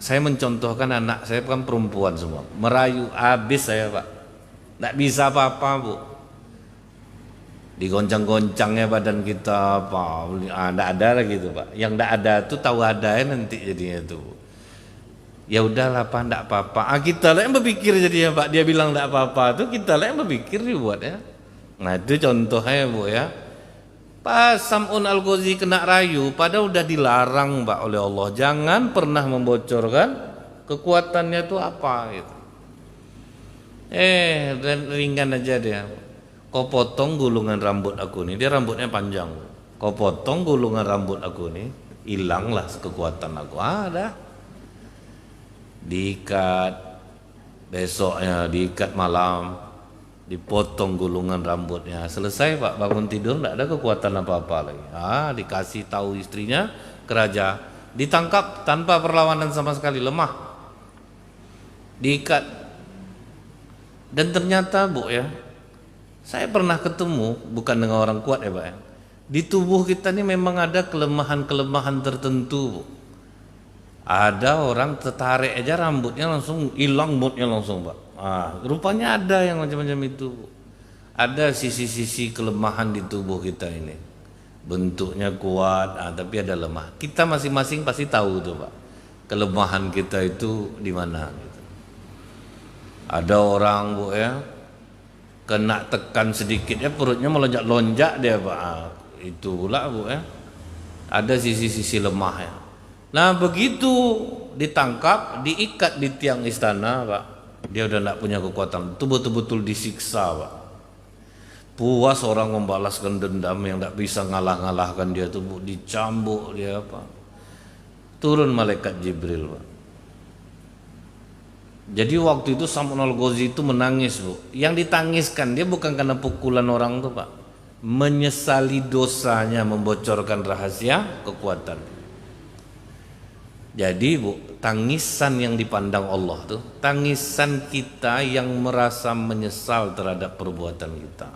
Saya mencontohkan anak saya kan perempuan semua, merayu habis saya Pak, ndak bisa apa-apa Bu. Digoncang-goncangnya badan kita Pak, ndak ada lagi gitu Pak. Yang ndak ada tuh tahu ada ya nanti jadinya tuh. Ya udahlah Pak, ndak apa-apa. Kita lah yang berpikir jadinya Pak. Dia bilang ndak apa-apa tuh kita lah yang berpikir dibuat ya. Nah itu contohnya Bu ya. Pas Sam'un Al-Ghazi kena rayu, padahal udah dilarang Pak oleh Allah. Jangan pernah membocorkan kekuatannya itu apa gitu. Ringan aja dia. Kau potong gulungan rambut aku nih, dia rambutnya panjang. Kau potong gulungan rambut aku nih, hilanglah kekuatan aku. Dah. Diikat, besoknya diikat malam, dipotong gulungan rambutnya. Selesai Pak, bangun tidur tidak ada kekuatan apa-apa lagi. Dikasih tahu istrinya ke raja, ditangkap tanpa perlawanan sama sekali, lemah, diikat. Dan ternyata Bu ya, saya pernah ketemu, bukan dengan orang kuat ya Pak ya, di tubuh kita ini memang ada kelemahan-kelemahan tertentu Bu. Ada orang tertarik aja rambutnya langsung hilang moodnya langsung Pak. Rupanya ada yang macam-macam itu Bu. Ada sisi-sisi kelemahan di tubuh kita ini, bentuknya kuat tapi ada lemah. Kita masing-masing pasti tahu tuh Pak, kelemahan kita itu di mana gitu. Ada orang Bu ya, kena tekan sedikit ya perutnya melonjak-lonjak dia Pak. Itu pula Bu ya, ada sisi-sisi lemahnya. Nah begitu ditangkap, diikat di tiang istana Pak, dia udah tidak punya kekuatan, itu betul-betul disiksa Pak. Puas orang membalaskan dendam yang tidak bisa ngalah-ngalahkan dia tuh Bu, dicambuk dia Pak. Turun malaikat Jibril Pak. Jadi waktu itu Sam'un al-Ghazi itu menangis Bu. Yang ditangiskan dia bukan karena pukulan orang tuh Pak, menyesali dosanya membocorkan rahasia kekuatan. Jadi Bu, tangisan yang dipandang Allah tuh tangisan kita yang merasa menyesal terhadap perbuatan kita.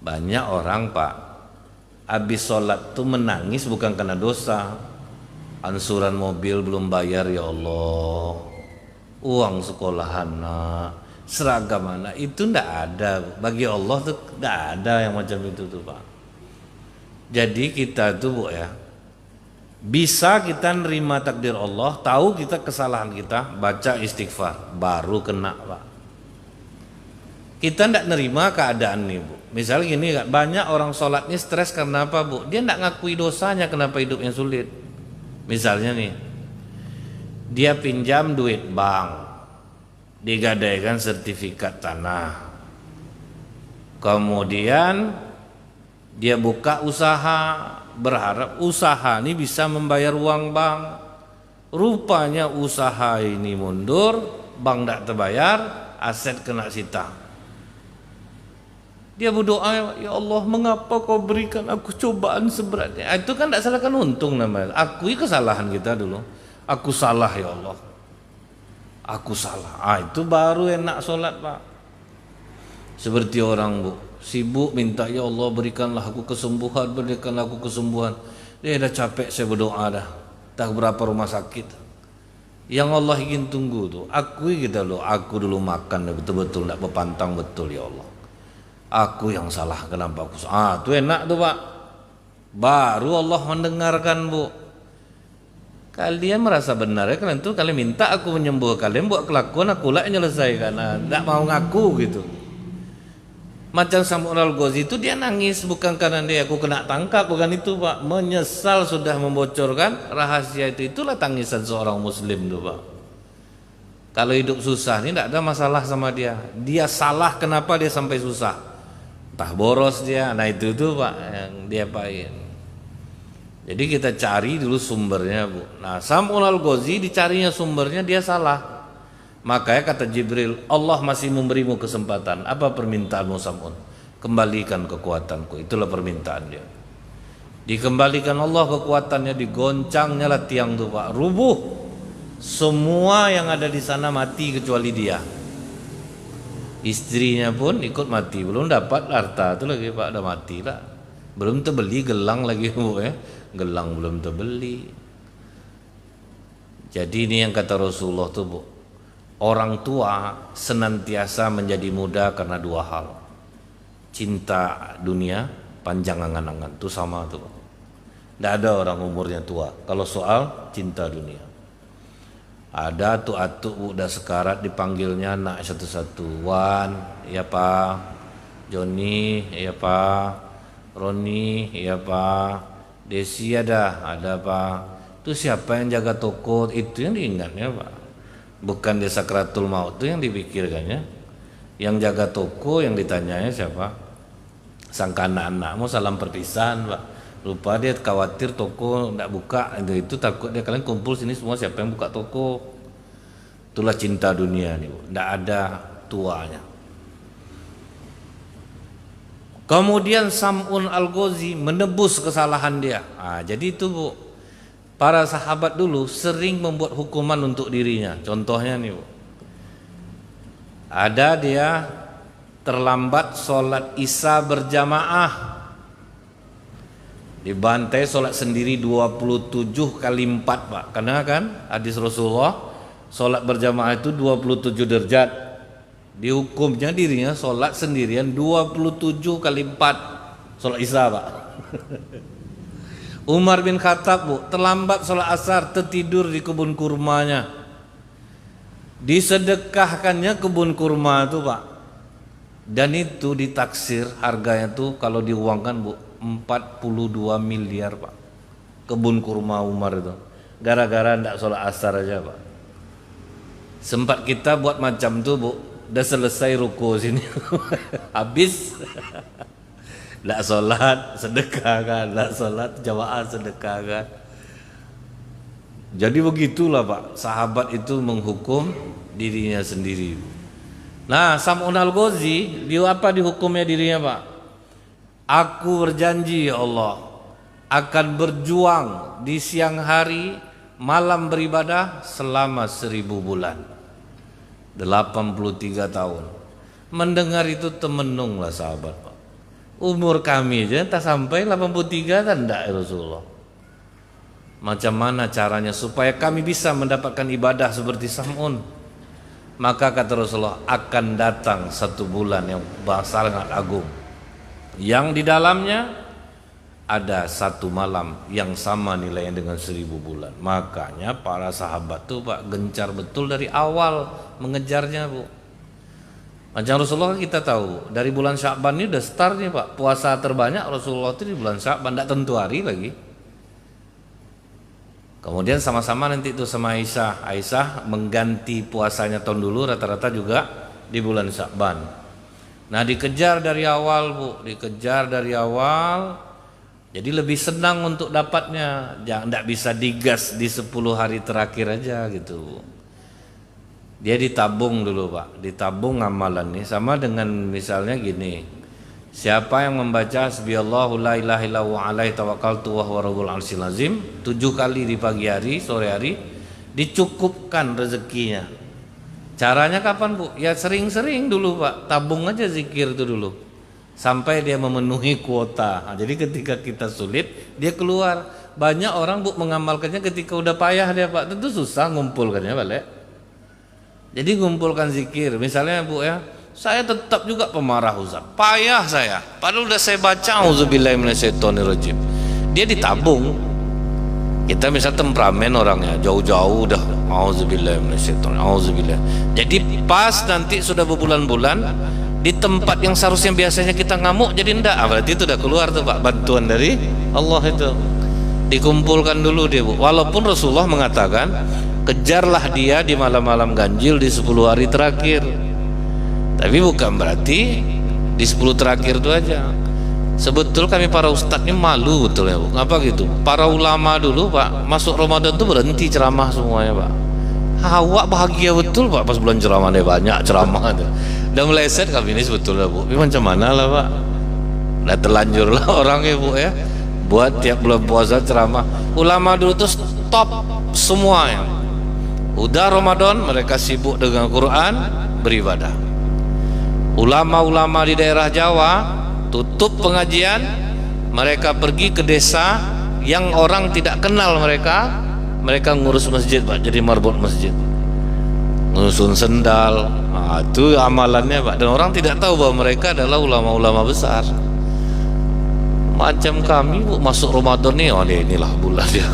Banyak orang Pak, habis sholat tuh menangis bukan karena dosa. Ansuran mobil belum bayar ya Allah, uang sekolah anak, seragam anak, itu ndak ada. Bagi Allah tuh ndak ada yang macam itu tuh Pak. Jadi kita tuh Bu ya, bisa kita nerima takdir Allah, tahu kita kesalahan kita, baca istighfar, baru kena Pak. Kita tidak nerima keadaan nih Bu. Misalnya gini, banyak orang sholat ini stres karena apa Bu? Dia tidak ngakui dosanya, kenapa hidupnya sulit. Misalnya nih, dia pinjam duit bank, digadaikan sertifikat tanah, kemudian dia buka usaha, berharap usaha ini bisa membayar uang bank. Rupanya usaha ini mundur, bank tidak terbayar, aset kena sita. Dia berdoa, ya Allah mengapa kau berikan aku cobaan seberatnya. Itu kan tidak salahkan untung namanya. Akui kesalahan kita dulu. Aku salah ya Allah, aku salah. Itu baru enak sholat Pak. Seperti orang Bu, sibuk minta, ya Allah berikanlah aku kesembuhan, berikanlah aku kesembuhan. Dia dah capek saya berdoa dah, tak berapa rumah sakit. Yang Allah ingin tunggu tuh, akui kita loh, aku dulu makan betul-betul tidak berpantang betul ya Allah. Aku yang salah, kenapa aku salah? Itu enak tuh Pak. Baru Allah mendengarkan Bu. Kalian merasa benar ya, kalian tuh kalian minta aku menyembuh, kalian buat kelakuan aku lah yang nyelesaikan. Tidak mau ngaku gitu. Macam Sam'un al-Ghazi itu dia nangis bukan karena dia aku kena tangkap, bukan itu Pak. Menyesal sudah membocorkan rahasia itu. Itulah tangisan seorang muslim tuh Pak. Kalau hidup susah ini tidak ada masalah sama dia. Dia salah, kenapa dia sampai susah? Entah boros dia. Nah itu tuh Pak yang dia pakai. Jadi kita cari dulu sumbernya Bu. Nah Sam'un al-Ghazi dicarinya sumbernya dia salah. Makanya kata Jibril, Allah masih memberimu kesempatan. Apa permintaanmu Sam'un? Kembalikan kekuatanku. Itulah permintaan dia. Dikembalikan Allah kekuatannya, digoncangnya lah tiang itu Pak. Rubuh. Semua yang ada di sana mati kecuali dia. Istrinya pun ikut mati. Belum dapat harta itu lagi Pak, udah mati lah. Belum terbeli gelang lagi Bu ya. Gelang belum terbeli. Jadi ini yang kata Rasulullah tuh Bu, orang tua senantiasa menjadi muda karena dua hal. Cinta dunia, panjang angan-angan, itu sama tuh. Tidak ada orang umurnya tua kalau soal cinta dunia. Ada tuh atuk udah sekarat dipanggilnya anak satu-satu. Wan, iya Pak. Joni, iya Pak. Roni, iya Pak. Desi ada Pak. Itu siapa yang jaga toko? Itu yang diingatnya Pak. Bukan dia sakratul maut itu yang dipikirkannya. Yang jaga toko yang ditanyanya siapa? Sang anak-anak mau salam perpisahan Pak. Lupa dia khawatir toko tidak buka, itu takut dia kalian kumpul sini semua siapa yang buka toko. Itulah cinta dunia nih Bu. Tidak ada tuanya. Kemudian Sam'un Al-Ghazi menebus kesalahan dia. Jadi itu Bu, para sahabat dulu sering membuat hukuman untuk dirinya. Contohnya nih Bu, ada dia terlambat sholat Isya berjamaah, dibantai sholat sendiri 27 kali 4 Pak. Karena kan hadis Rasulullah, sholat berjamaah itu 27 derajat. Dihukumnya dirinya sholat sendirian 27 kali 4 sholat Isya Pak. Umar bin Khattab Bu, terlambat sholat asar, tertidur di kebun kurmanya. Disedekahkannya kebun kurma itu Pak. Dan itu ditaksir harganya tuh kalau diuangkan Bu 42 miliar Pak. Kebun kurma Umar itu. Gara-gara ndak sholat asar aja Pak. Sempat kita buat macam tuh Bu, udah selesai ruku sini habis ndak sholat sedekah kan, ndak sholat jamaah sedekah kan. Jadi begitulah Pak, sahabat itu menghukum dirinya sendiri. Nah, Sam'un Al-Ghazi apa dihukumnya dirinya Pak? Aku berjanji ya Allah akan berjuang di siang hari, malam beribadah selama 1000 bulan, 83 tahun. Mendengar itu temenung lah sahabat Pak. Umur kami aja tak sampai 83 kan enggak ya Rasulullah. Macam mana caranya supaya kami bisa mendapatkan ibadah seperti Sam'un? Maka kata Rasulullah, akan datang 1 bulan yang sangat agung, yang di dalamnya ada 1 malam yang sama nilainya dengan 1000 bulan. Makanya para sahabat tuh Pak gencar betul dari awal mengejarnya Bu. Macam Rasulullah kita tahu dari bulan Sya'ban ini udah start nih Pak. Puasa terbanyak Rasulullah itu di bulan Sya'ban, tidak tentu hari lagi. Kemudian sama-sama nanti itu sama Aisyah mengganti puasanya tahun dulu rata-rata juga di bulan Sya'ban. Nah dikejar dari awal Bu, dikejar dari awal. Jadi lebih senang untuk dapatnya, jangan tidak bisa digas di 10 hari terakhir aja gitu. Dia ditabung dulu Pak, ditabung amalan nih, sama dengan misalnya gini. Siapa yang membaca Hasbiyallahu la ilaha illallah alaihi tawakkaltu wa huwa rabbul arsyil azim 7 kali di pagi hari, sore hari, dicukupkan rezekinya. Caranya kapan Bu? Ya sering-sering dulu Pak, tabung aja zikir itu dulu sampai dia memenuhi kuota. Nah, jadi ketika kita sulit dia keluar. Banyak orang Bu mengamalkannya ketika udah payah dia Pak, tentu susah ngumpulkannya balik. Jadi ngumpulkan zikir, misalnya Bu ya, saya tetap juga pemarah Ustaz, payah saya, padahal udah saya baca auzubillahi minasyaitonirrajim. Dia ditabung. Kita misal temperamen orangnya jauh-jauh udah auzubillahi minasyaitonir, auzubillah. Jadi pas nanti sudah berbulan-bulan di tempat yang seharusnya biasanya kita ngamuk jadi enggak, berarti itu udah keluar tuh Pak bantuan dari Allah itu. Dikumpulkan dulu dia Bu. Walaupun Rasulullah mengatakan kejarlah dia di malam-malam ganjil di 10 hari terakhir. Tapi bukan berarti di 10 terakhir itu aja. Sebetul kami para ustadz ini malu betul ya Bu. Ngapa gitu? Para ulama dulu Pak masuk Ramadan tuh berhenti ceramah semuanya Pak. Awak bahagia betul Pak pas bulan ceramah deh, banyak ceramah tuh. Udah meleset kami ini sebetulnya Bu. Tapi macam mana lah Pak? Udah terlanjur lah orangnya Bu ya. Buat tiap bulan puasa ceramah. Ulama dulu tuh stop semuanya. Udah Ramadan mereka sibuk dengan Quran, beribadah. Ulama-ulama di daerah Jawa tutup pengajian, mereka pergi ke desa yang orang tidak kenal mereka ngurus masjid Pak, jadi marbot masjid, ngusun sendal. Nah, itu amalannya Pak, dan orang tidak tahu bahwa mereka adalah ulama-ulama besar. Macam kami Bu, masuk Ramadan nih, oh inilah bulan ya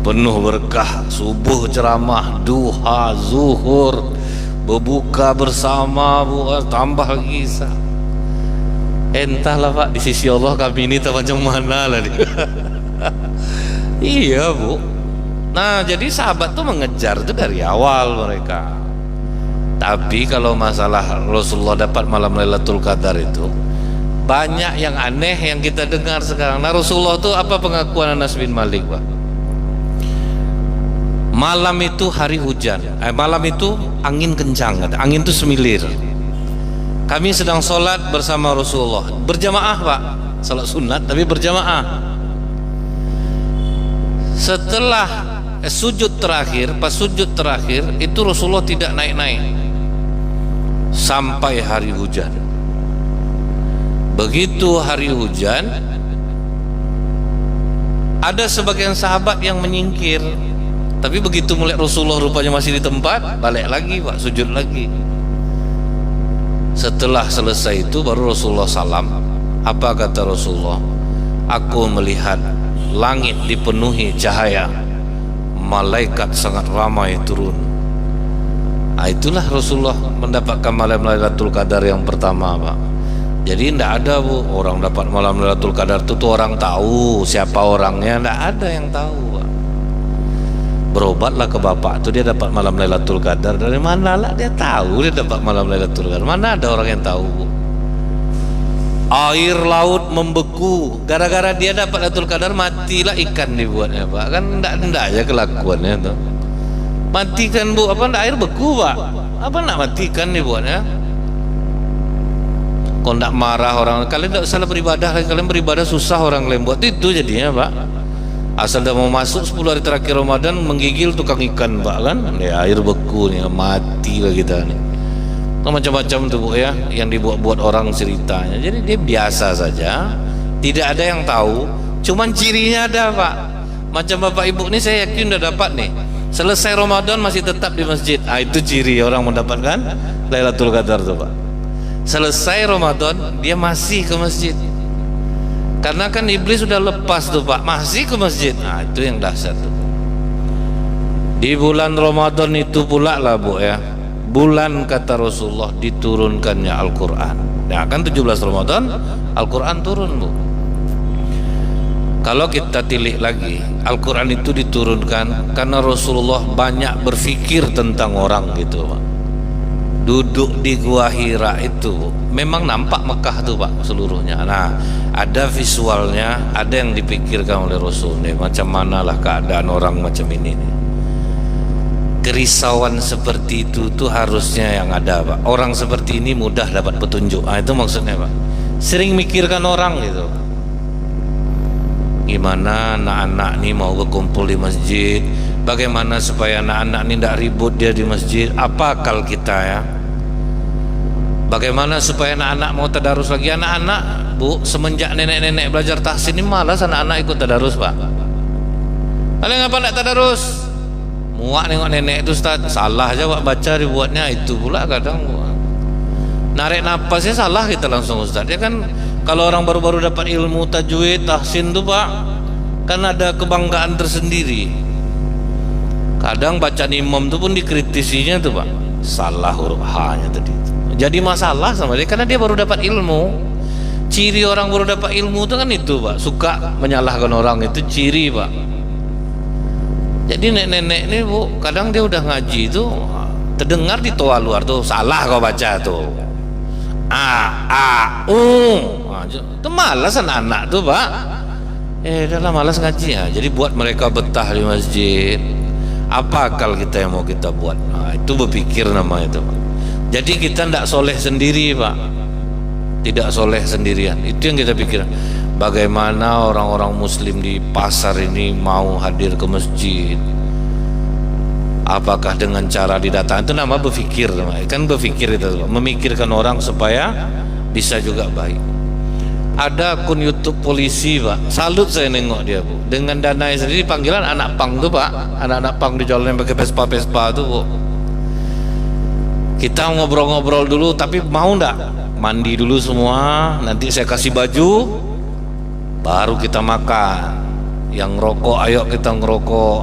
penuh berkah, subuh ceramah, duha, zuhur, berbuka bersama Bu, tambah lagi kisah. Entahlah Pak, di sisi Allah kami ini tak macam mana lah dia. Iya Bu. Nah jadi sahabat tuh mengejar itu dari awal mereka. Tapi kalau masalah Rasulullah dapat malam Lailatul Qadar itu banyak yang aneh yang kita dengar sekarang. Nah Rasulullah tuh apa pengakuan Anas bin Malik Pak? Malam itu hari hujan, malam itu angin kencang, angin itu semilir. Kami sedang sholat bersama Rasulullah, berjamaah Pak, sholat sunat tapi berjamaah. Setelah sujud terakhir, pas sujud terakhir itu Rasulullah tidak naik-naik sampai hari hujan. Begitu hari hujan, ada sebagian sahabat yang menyingkir, tapi begitu melihat Rasulullah rupanya masih di tempat, balik lagi Pak, sujud lagi. Setelah selesai itu baru Rasulullah salam. Apa kata Rasulullah? Aku melihat langit dipenuhi cahaya, malaikat sangat ramai turun. Itulah Rasulullah mendapatkan malam Lailatul Qadar yang pertama Pak. Jadi tidak ada Bu, orang dapat malam Lailatul Qadar itu tuh orang tahu siapa orangnya, tidak ada yang tahu Pak. Berobatlah ke bapak tuh, dia dapat malam Lailatul Qadar dari mana lah dia tahu dia dapat malam Lailatul Qadar, mana ada orang yang tahu Bu. Air laut membeku gara-gara dia dapat Lailatul Qadar, matilah ikan dibuatnya Pak, kan tidak aja kelakuannya tuh. Matikan Bu, apa ndak air beku Pak, apa nak matikan dibuatnya. Kau ndak marah orang, kalian tidak usah beribadah lagi, kalian beribadah susah orang lain buat itu jadinya Pak. Asal dah mau masuk 10 hari terakhir Ramadan menggigil tukang ikan Pak kan, ya air beku nih, mati lah kita nih. Macam-macam tuh Bu ya, yang dibuat-buat orang ceritanya. Jadi dia biasa saja, tidak ada yang tahu, cuman cirinya ada Pak. Macam Bapak Ibu nih saya yakin udah dapat nih, selesai Ramadan masih tetap di masjid. Itu ciri orang mendapatkan Lailatul Qadar tuh Pak. Selesai Ramadan dia masih ke masjid. Karena kan iblis sudah lepas tuh Pak, masih ke masjid. Itu yang dahsyat tuh. Di bulan Ramadan itu pula lah Bu ya, bulan kata Rasulullah diturunkannya Al-Quran. Ya kan 17 Ramadan Al-Quran turun Bu. Kalau kita tilik lagi, Al-Quran itu diturunkan karena Rasulullah banyak berfikir tentang orang gitu Pak. Duduk di Gua Hira itu memang nampak Mekah tuh Pak seluruhnya. Nah, ada visualnya, ada yang dipikirkan oleh Rasul nih, macam manalah keadaan orang macam ini nih. Kerisauan seperti itu tuh harusnya yang ada Pak. Orang seperti ini mudah dapat petunjuk. Itu maksudnya Pak. Sering mikirkan orang gitu. Gimana anak-anak nih mau berkumpul di masjid, bagaimana supaya anak-anak ini tidak ribut dia di masjid, apa akal kita ya. Bagaimana supaya anak-anak mau tadarus lagi. Anak-anak Bu, semenjak nenek-nenek belajar tahsin ini malas anak-anak ikut tadarus Pak. Kalian ngapa nak tadarus? Muak nengok nenek itu Ustaz, salah aja Pak baca dibuatnya. Itu pula kadang narik napasnya salah kita langsung Ustaz. Ya kan kalau orang baru-baru dapat ilmu tajwid, tahsin tuh Pak, kan ada kebanggaan tersendiri. Kadang baca imam tuh pun dikritisinya tuh Pak, salah huruf H-nya tadi. Jadi masalah sama dia karena dia baru dapat ilmu. Ciri orang baru dapat ilmu itu kan itu Pak, suka menyalahkan orang, itu ciri Pak. Jadi nenek-nenek ini Bu, kadang dia udah ngaji itu terdengar di toa luar tuh salah kau baca tuh. Itu malas anak-anak tuh Pak. Udahlah malas ngaji ya. Jadi buat mereka betah di masjid. Apa akal kita yang mau kita buat? Itu berpikir namanya itu Pak. Jadi kita tidak soleh sendiri Pak, tidak soleh sendirian. Itu yang kita pikir. Bagaimana orang-orang muslim di pasar ini mau hadir ke masjid? Apakah dengan cara didatang? Itu nama berpikir kan, berpikir itu memikirkan orang supaya bisa juga baik. Ada akun YouTube polisi Pak, salut saya nengok dia Bu, dengan dana sendiri. Panggilan anak pang tuh Pak, anak-anak pang di jalan yang pakai Vespa tuh Bu. Kita ngobrol-ngobrol dulu, tapi mau ndak mandi dulu semua, nanti saya kasih baju, baru kita makan. Yang ngerokok ayo kita ngerokok.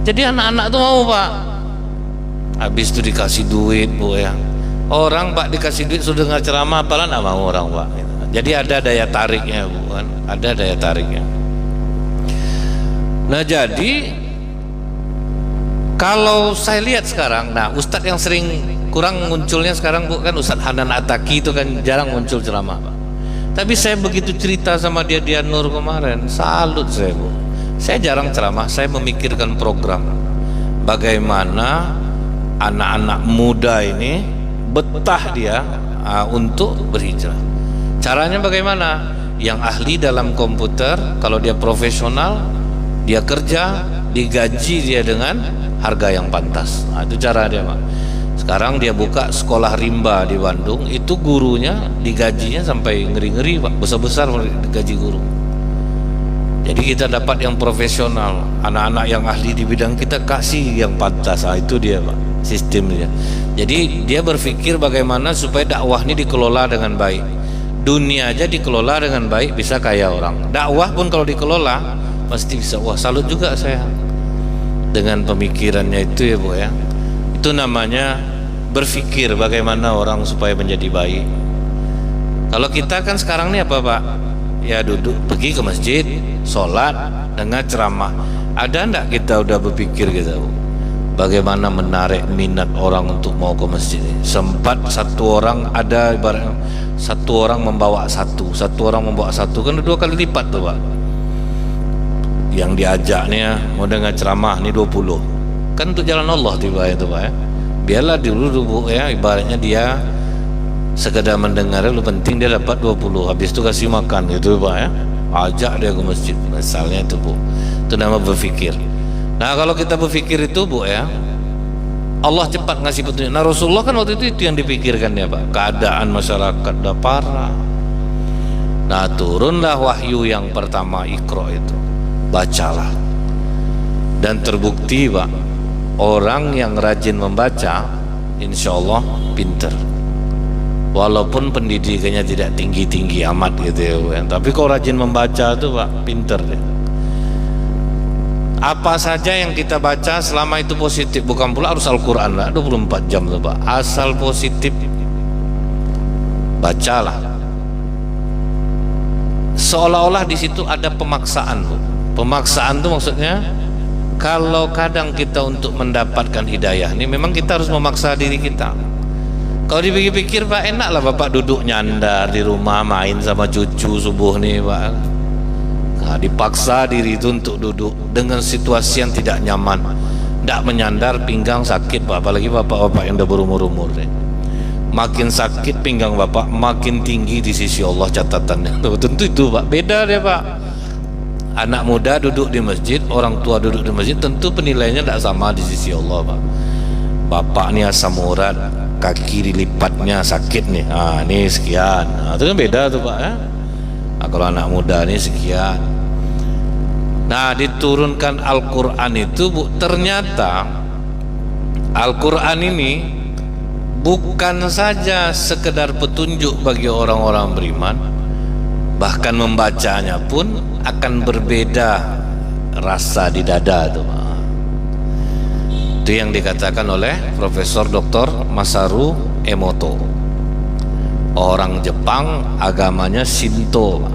Jadi anak-anak tuh mau Pak. Habis itu dikasih duit Bu ya. Orang Pak dikasih duit sudah dengar ceramah, apalah nggak mau orang Pak. Jadi ada daya tariknya Bu kan, ada daya tariknya. Nah jadi kalau saya lihat sekarang, nah Ustadz yang sering kurang munculnya sekarang Bu kan Ustadz Hanan Ataki itu kan jarang muncul ceramah Pak. Tapi saya begitu cerita sama dia Nur kemarin, salut saya Bu. Saya jarang ceramah, saya memikirkan program bagaimana anak-anak muda ini betah dia untuk berhijrah. Caranya bagaimana? Yang ahli dalam komputer, kalau dia profesional, dia kerja, digaji dia dengan harga yang pantas. Itu cara dia, Pak. Sekarang dia buka sekolah rimba di Bandung, itu gurunya digajinya sampai ngeri-ngeri, Pak, besar-besar gaji guru. Jadi kita dapat yang profesional, anak-anak yang ahli di bidang kita kasih yang pantas. Itu dia, Pak, sistemnya. Jadi dia berpikir bagaimana supaya dakwah ini dikelola dengan baik. Dunia aja dikelola dengan baik bisa kaya orang. Dakwah pun kalau dikelola pasti bisa. Wah, salut juga saya dengan pemikirannya itu, ya Bu ya. Itu namanya berpikir bagaimana orang supaya menjadi baik. Kalau kita kan sekarang ini apa, Pak? Ya duduk, pergi ke masjid, sholat, dengar ceramah. Ada enggak kita udah berpikir gitu, Bu? Bagaimana menarik minat orang untuk mau ke masjid ini? Sempat satu orang ada ibaratnya satu orang membawa satu orang membawa satu, kan 2 kali lipat tuh, Pak. Yang diajaknya mau dengar ceramah nih 20. Kan untuk jalan Allah tiba itu, Pak ya. Biarlah dulu Bu ya, ibaratnya dia sekedar mendengar, lu penting dia dapat 20, habis itu kasih makan gitu, Pak ya. Ajak dia ke masjid misalnya itu, Bu. Itu nama berpikir. Nah, kalau kita berpikir itu, Bu ya, Allah cepat ngasih petunjuk. Nah, Rasulullah kan waktu itu yang dipikirkan ya, Pak. Keadaan masyarakat dah parah. Nah, turunlah wahyu yang pertama, Iqra itu. Bacalah. Dan terbukti, Pak, orang yang rajin membaca insya Allah pinter. Walaupun pendidikannya tidak tinggi-tinggi amat gitu ya, Bu. Tapi kalau rajin membaca tuh, Pak, pinter deh. Apa saja yang kita baca selama itu positif, bukan pula harus Al-Quran lah 24 jam tuh, Pak. Asal positif bacalah. Seolah-olah di situ ada pemaksaan, Bu. Pemaksaan itu maksudnya kalau kadang kita untuk mendapatkan hidayah ini memang kita harus memaksa diri kita. Kalau dipikir-pikir, Pak, enak lah Bapak duduk nyandar di rumah main sama cucu subuh nih, Pak. Nah, dipaksa diri itu untuk duduk dengan situasi yang tidak nyaman, tidak menyandar, pinggang sakit, Pak. Apalagi bapak-bapak yang udah berumur-umur nih. Makin sakit pinggang Bapak, makin tinggi di sisi Allah catatannya. Tentu itu, Pak, beda deh, Pak. Anak muda duduk di masjid, orang tua duduk di masjid, tentu penilaiannya tidak sama di sisi Allah, Pak. Bapak nih asam urat, kaki dilipatnya sakit nih, ini sekian. Itu kan beda tuh, Pak ya. Nah, kalau anak muda ini sekian. Nah, diturunkan Al-Quran itu, Bu, ternyata Al-Quran ini bukan saja sekedar petunjuk bagi orang-orang beriman, bahkan membacanya pun akan berbeda rasa di dada tuh. Itu yang dikatakan oleh Profesor Dr. Masaru Emoto. Orang Jepang, agamanya Shinto.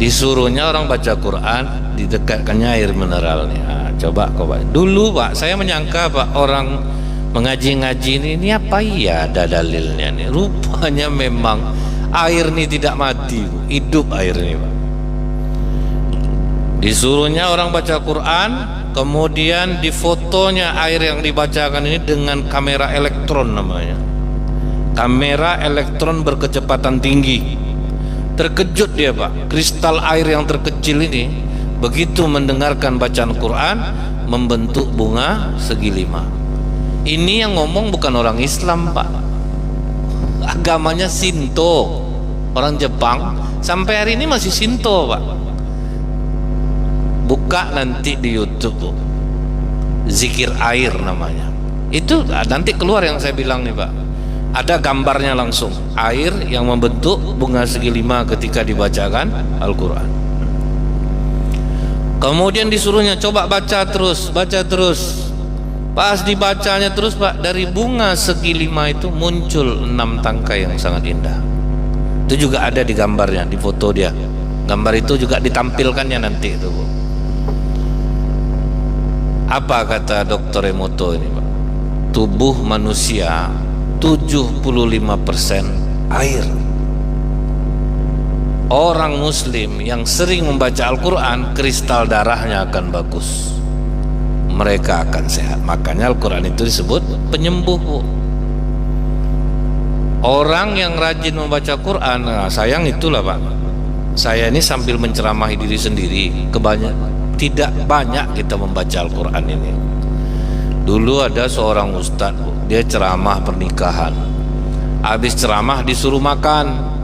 Disuruhnya orang baca Quran, didekatkannya air mineral nih. Coba. Dulu, Pak, saya menyangka, Pak, orang mengaji-ngaji ini apa iya ada dalilnya nih. Rupanya memang air ini tidak mati, Bu. Hidup air ini, Pak. Disuruhnya orang baca Quran, kemudian difotonya air yang dibacakan ini dengan kamera elektron namanya. Kamera elektron berkecepatan tinggi. Terkejut dia, Pak. Kristal air yang terkecil ini begitu mendengarkan bacaan Quran membentuk bunga segi 5. Ini yang ngomong bukan orang Islam, Pak. Agamanya Shinto. Orang Jepang sampai hari ini masih Shinto, Pak. Buka nanti di YouTube tuh, zikir air namanya. Itu nanti keluar yang saya bilang nih, Pak. Ada gambarnya langsung, air yang membentuk bunga segi 5 ketika dibacakan Al-Quran. Kemudian disuruhnya coba baca terus. Pas dibacanya terus, Pak, dari bunga segi 5 itu muncul 6 tangkai yang sangat indah. Itu juga ada di gambarnya, di foto dia. Gambar itu juga ditampilkannya nanti itu, Bu. Apa kata Dr. Emoto ini, Pak? Tubuh manusia 75% air. Orang muslim yang sering membaca Al-Quran, kristal darahnya akan bagus, mereka akan sehat. Makanya Al-Quran itu disebut penyembuh, Bu. Orang yang rajin membaca Quran, nah, sayang itulah Pak. Saya ini sambil menceramahi diri sendiri, tidak banyak kita membaca Al-Quran ini. Dulu ada seorang ustadz, dia ceramah pernikahan. Habis ceramah disuruh makan.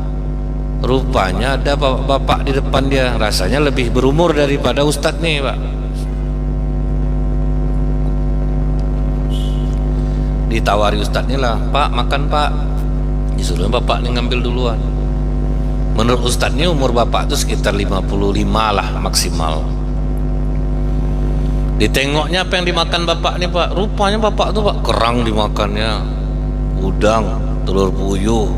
Rupanya ada bapak-bapak di depan dia, rasanya lebih berumur daripada ustadz nih Pak. Ditawari ustadz nih lah, Pak makan Pak. Disuruh bapak nih ngambil duluan. Menurut ustadz nih umur bapak itu sekitar 55 lah maksimal. Ditengoknya apa yang dimakan bapak nih Pak, rupanya bapak tuh Pak kerang dimakannya, udang, telur puyuh,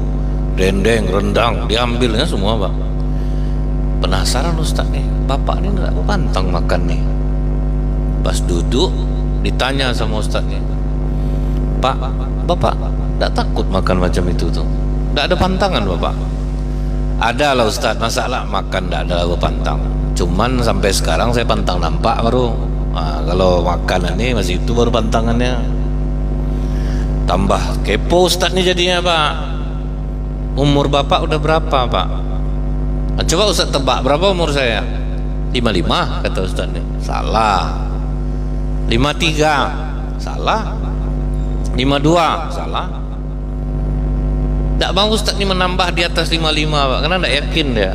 dendeng, rendang, diambilnya semua Pak. Penasaran ustaz nih, bapak ini nggak pantang makan nih. Pas duduk ditanya sama ustaz nih, Pak, bapak nggak takut makan macam itu tuh? Nggak ada pantangan bapak? Ada lah ustaz, masalah makan nggak ada pantang. Cuman sampai sekarang saya pantang nampak baru. Nah, kalau makan ini masih itu baru pantangannya. Tambah kepo ustaz nih jadinya Pak. Umur bapak udah berapa Pak? Nah, coba ustaz tebak berapa umur saya? 55 kata ustaz nih. Salah. 53 salah. 52 salah. Tidak mau ustaz nih menambah di atas 55 Pak, karena tidak yakin dia.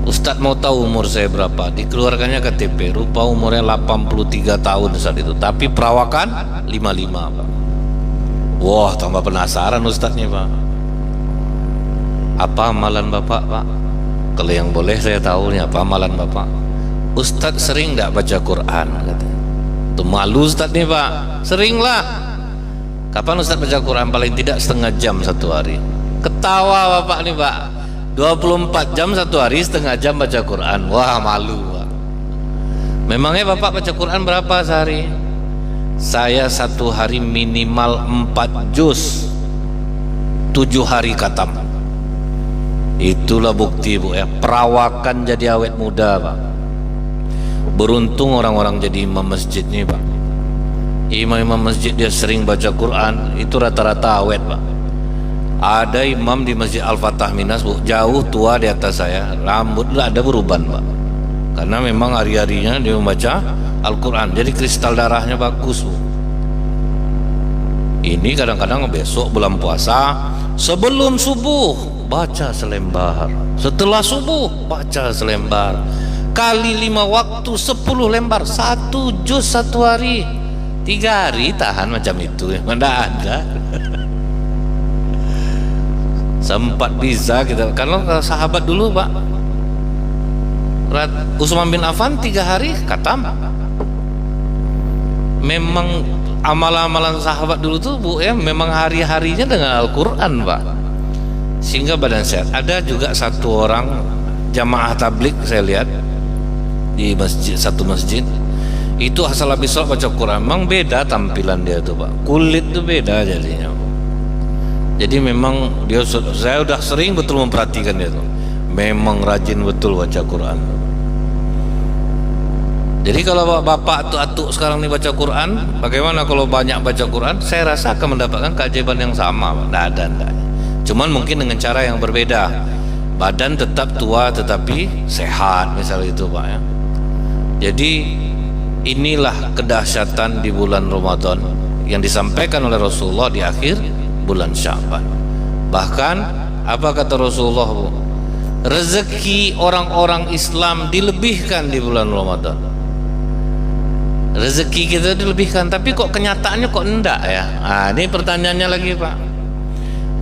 Ustaz mau tahu umur saya berapa, dikeluarkannya KTP, rupa umurnya 83 tahun saat itu, tapi perawakan 55 Pak. Wah, tambah penasaran ustaz nih Pak. Apa amalan bapak Pak? Kalau yang boleh saya tahu nih, apa amalan bapak? Ustaz sering tidak baca Quran katanya. Tuh malu ustaz nih Pak. Sering lah. Kapan ustaz baca Quran? Paling tidak setengah jam satu hari. Ketawa bapak nih Pak. 24 jam satu hari, setengah jam baca Quran. Wah, malu Pak. Memangnya bapak baca Quran berapa sehari? Saya satu hari minimal 4 juz, 7 hari khatam. Itulah bukti Bu ya, perawakan jadi awet muda Pak. Beruntung orang-orang jadi imam masjid nih Pak. Imam-imam masjid dia sering baca Quran, itu rata-rata awet Pak. Ada imam di Masjid Al-Fatah Minas Bu, jauh tua di atas saya, rambut ada beruban Pak. Karena memang hari-harinya dia membaca Al-Quran, jadi kristal darahnya bagus Bu. Ini kadang-kadang besok bulan puasa, sebelum subuh baca selembar, setelah subuh baca selembar, kali 5 waktu 10 lembar, 1 juz satu hari. 3 hari tahan macam itu, mana ada. Sempat bisa kita, kalau sahabat dulu Pak, Utsman bin Affan 3 hari khatam. Memang amalan-amalan sahabat dulu tuh Bu ya, memang hari-harinya dengan Al-Quran Pak, sehingga badan sehat. Ada juga satu orang jamaah tablik saya lihat di masjid, satu masjid itu asal habis sholat baca Quran. Memang beda tampilan dia tuh Pak, kulit tuh beda jadinya. Jadi memang dia, saya udah sering betul memperhatikan dia tuh, memang rajin betul baca Quran. Jadi kalau bapak atuk-atuk sekarang nih baca Quran, bagaimana kalau banyak baca Quran? Saya rasa akan mendapatkan keajaiban yang sama Pak. Nggak ada. Cuman mungkin dengan cara yang berbeda. Badan tetap tua tetapi sehat misalnya itu Pak ya. Jadi inilah kedahsyatan di bulan Ramadan yang disampaikan oleh Rasulullah di akhir bulan Sya'ban. Bahkan apa kata Rasulullah Bu? Rezeki orang-orang Islam dilebihkan di bulan Ramadan. Rezeki kita dilebihkan, tapi kok kenyataannya kok enggak ya? Nah, ini pertanyaannya lagi Pak.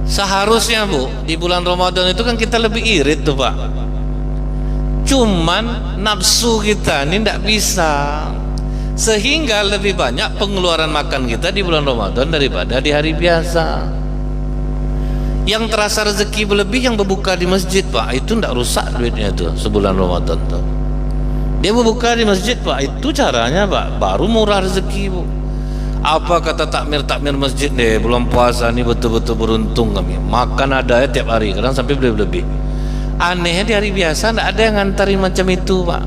Seharusnya Bu, di bulan Ramadan itu kan kita lebih irit tuh Pak. Cuman nafsu kita ini enggak bisa, sehingga lebih banyak pengeluaran makan kita di bulan Ramadan daripada di hari biasa. Yang terasa rezeki berlebih yang berbuka di masjid Pak, itu enggak rusak duitnya tuh sebulan Ramadan tuh. Dia berbuka di masjid Pak, itu caranya Pak, baru murah rezeki Bu. Apa kata takmir masjid deh, bulan puasa ini betul-betul beruntung kami, makan ada ya tiap hari, kadang sampai berlebih. Anehnya di hari biasa enggak ada yang ngantarin macam itu Pak.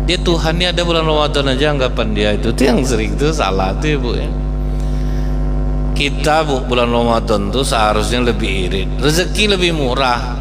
Dia Tuhannya ada bulan Ramadan aja anggapan dia itu yang sering itu salah tuh ya Bu ya. kita bulan Ramadan tuh seharusnya lebih irit, rezeki lebih murah.